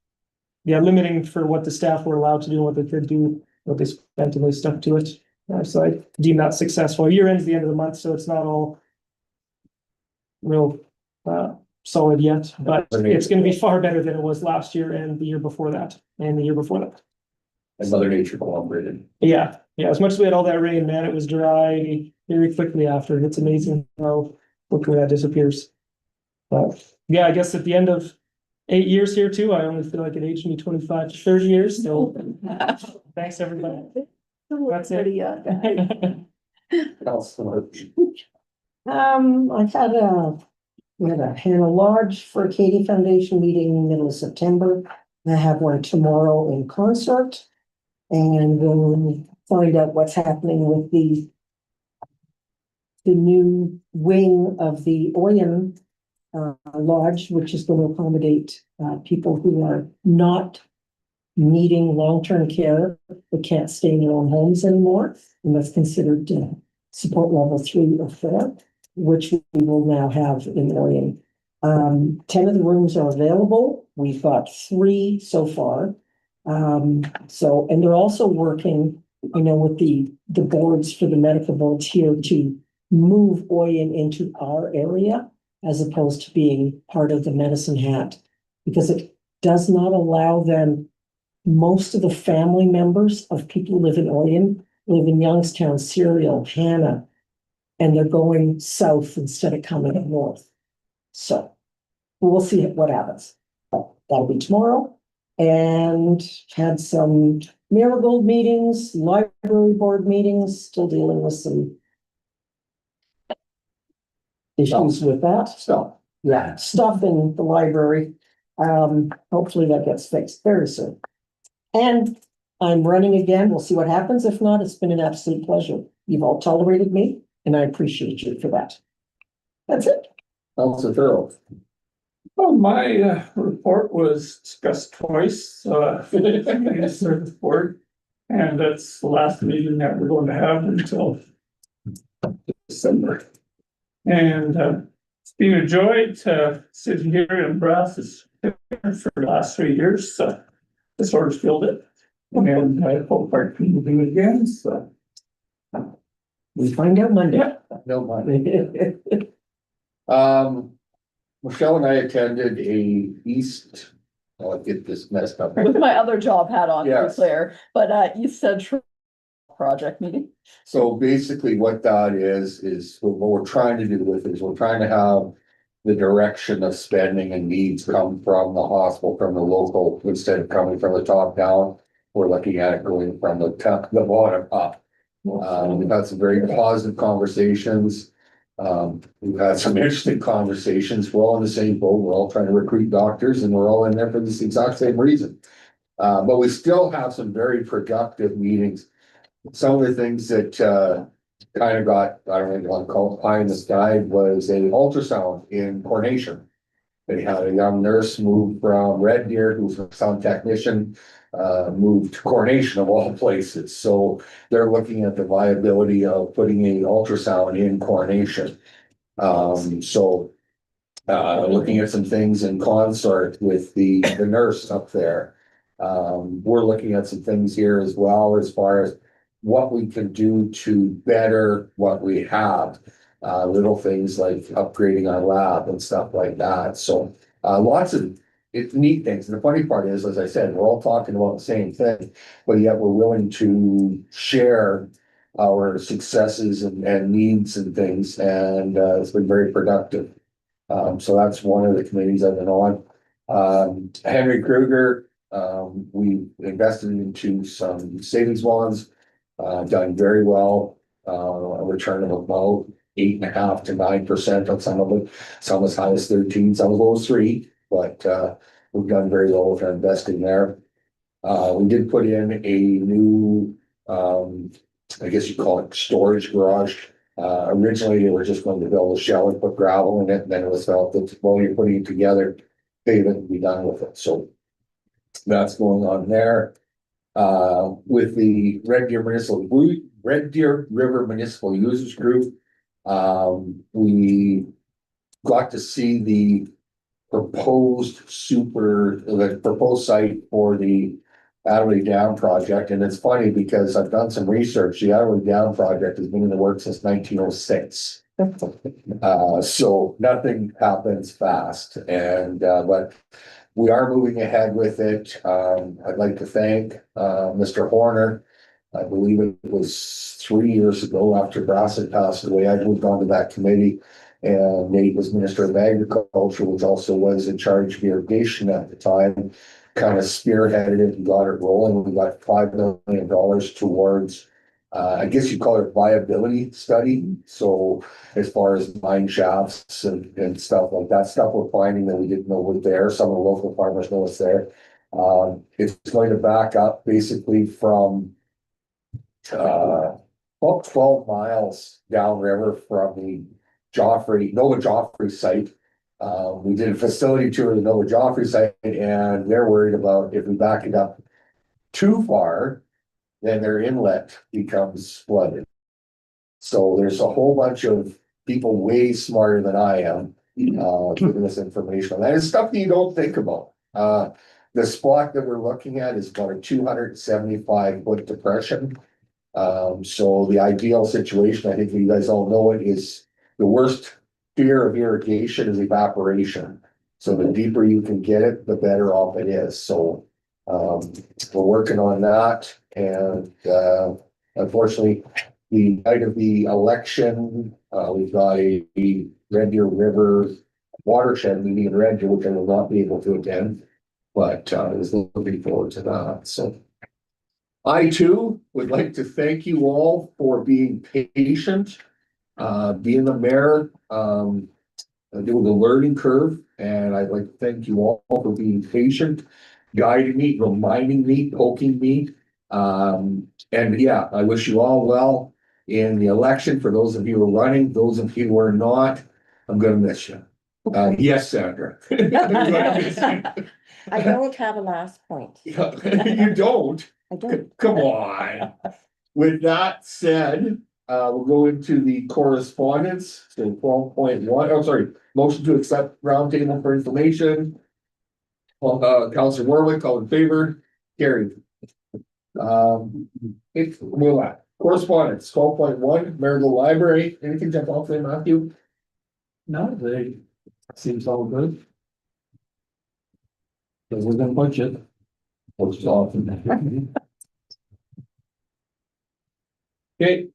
limiting for what the staff were allowed to do, what they could do, what they spent, and they stuck to it. So I deem that successful. Year ends the end of the month, so it's not all real solid yet, but it's going to be far better than it was last year and the year before that, and the year before that. And Mother Nature cooperated. Yeah, as much as we had all that rain, man, it was dry very quickly after. It's amazing how quickly that disappears. But yeah, I guess at the end of 8 years here too, I only feel like it aged me 25 to 30 years. So thanks everybody. That's it. We had a Hanna Lodge for Katie Foundation meeting in the middle of September. I have one tomorrow in Consort. And we'll find out what's happening with the new wing of the Oyen Lodge, which is going to accommodate people who are not needing long-term care, but can't stay in their own homes anymore. And that's considered support level 3 or 4, which we will now have in Oyen. 10 of the rooms are available. We've got 3 so far. And they're also working, with the boards for the medical boards here to move Oyen into our area as opposed to being part of the Medicine Hat, because it does not allow them. Most of the family members of people who live in Oyen live in Youngstown, Serial, Hanna, and they're going south instead of coming north. So we'll see what happens. That'll be tomorrow. And had some Marigold meetings, library board meetings, still dealing with some issues with that. So, stuff in the library. Hopefully that gets fixed very soon. And I'm running again. We'll see what happens. If not, it's been an absolute pleasure. You've all tolerated me, and I appreciate you for that. That's it. Also thorough. Well, my report was discussed twice, in the service board, and that's the last meeting that we're going to have until December. And it's been a joy to sit here and brass for the last 3 years. So the sort of filled it, and I hope our team will do it again. So we find out Monday. Yeah. No mind. Michelle and I attended I'll get this messed up. With my other job hat on, to be Yes. clear, but East Central project meeting. So basically what that is what we're trying to do with is we're trying to have the direction of spending and needs come from the hospital, from the local, instead of coming from the top down. We're looking at it going from the bottom up. We've had some very positive conversations. We've had some interesting conversations. We're all in the same boat. We're all trying to recruit doctors, and we're all in there for this exact same reason. But we still have some very productive meetings. Some of the things that kind of got, I don't know want to call it pie in the sky, was an ultrasound in Coronation. They had a young nurse move from Red Deer, who's a sound technician, moved to Coronation of all places. So they're looking at the viability of putting an ultrasound in Coronation. Looking at some things in consort with the nurse up there. We're looking at some things here as well, as far as what we can do to better what we have. Little things like upgrading our lab and stuff like that. So lots of neat things. And the funny part is, as I said, we're all talking about the same thing, but yet we're willing to share our successes and needs and things. And it's been very productive. So that's one of the committees I've been on. Henry Kruger, we invested into some savings bonds, done very well. A return of about 8.5 to 9% on some of it, some as high as 13, some as low as 3, but, we've done very well with our investing there. We did put in a new, I guess you call it storage garage. Originally, they were just going to build a shell and put gravel in it, and then it was felt that while you're putting it together, pavement and be done with it, so that's going on there. With the Red Deer River Municipal Users Group, we got to see the proposed site for the Adderley Dam project, and it's funny because I've done some research. The Adderley Dam project has been in the works since 1906. So nothing happens fast, and but we are moving ahead with it. I'd like to thank Mr. Horner. I believe it was 3 years ago after Brassett passed away. I moved on to that committee, and Nate was Minister of Agriculture, which also was in charge of irrigation at the time. Kind of spearheaded it and got it rolling. We got $5 million towards, I guess you call it viability study. So as far as mine shafts and stuff like that, stuff we're finding that we didn't know was there. Some of the local farmers know it's there. It's going to back up basically from about 12 miles downriver from the Nova Joffrey site. We did a facility tour of the Nova Joffrey site, and they're worried about if we back it up too far, then their inlet becomes flooded. So there's a whole bunch of people way smarter than I am, giving us information on that. It's stuff that you don't think about. The spot that we're looking at is about a 275-foot depression. So the ideal situation, I think you guys all know it, is the worst fear of irrigation is evaporation. So the deeper you can get it, the better off it is. So we're working on that, and unfortunately, the night of the election, we've got a Red Deer River watershed meeting in Red Deer, which I will not be able to attend, but I was looking forward to that. So I too would like to thank you all for being patient, being the mayor. There was a learning curve, and I'd like to thank you all for being patient, guiding me, reminding me, poking me. And yeah, I wish you all well in the election. For those of you who are running, those of you who are not, I'm gonna miss you. Yes, Sandra. I don't have a last point. You don't? I don't. Come on. With that said, we'll go into the correspondence, so 12.1, oh, sorry, motion to accept roundtable for information. Councilor Warwick, all in favor, carried. Correspondence, 12.1, Marigold Library, anything jump off there, Matthew? No, they, seems all good. So we're gonna budget. Which is often. Okay.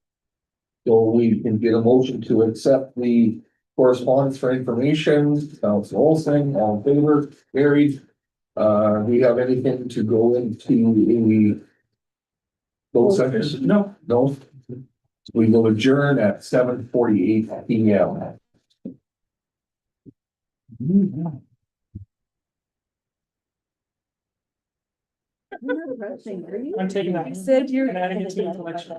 So we can get a motion to accept the correspondence for information. Council Olson, all in favor, carried. We have anything to go into the closed session? No. No. We will adjourn at 7:48 PM. I'm taking that. Said you're. And adding it to the collection.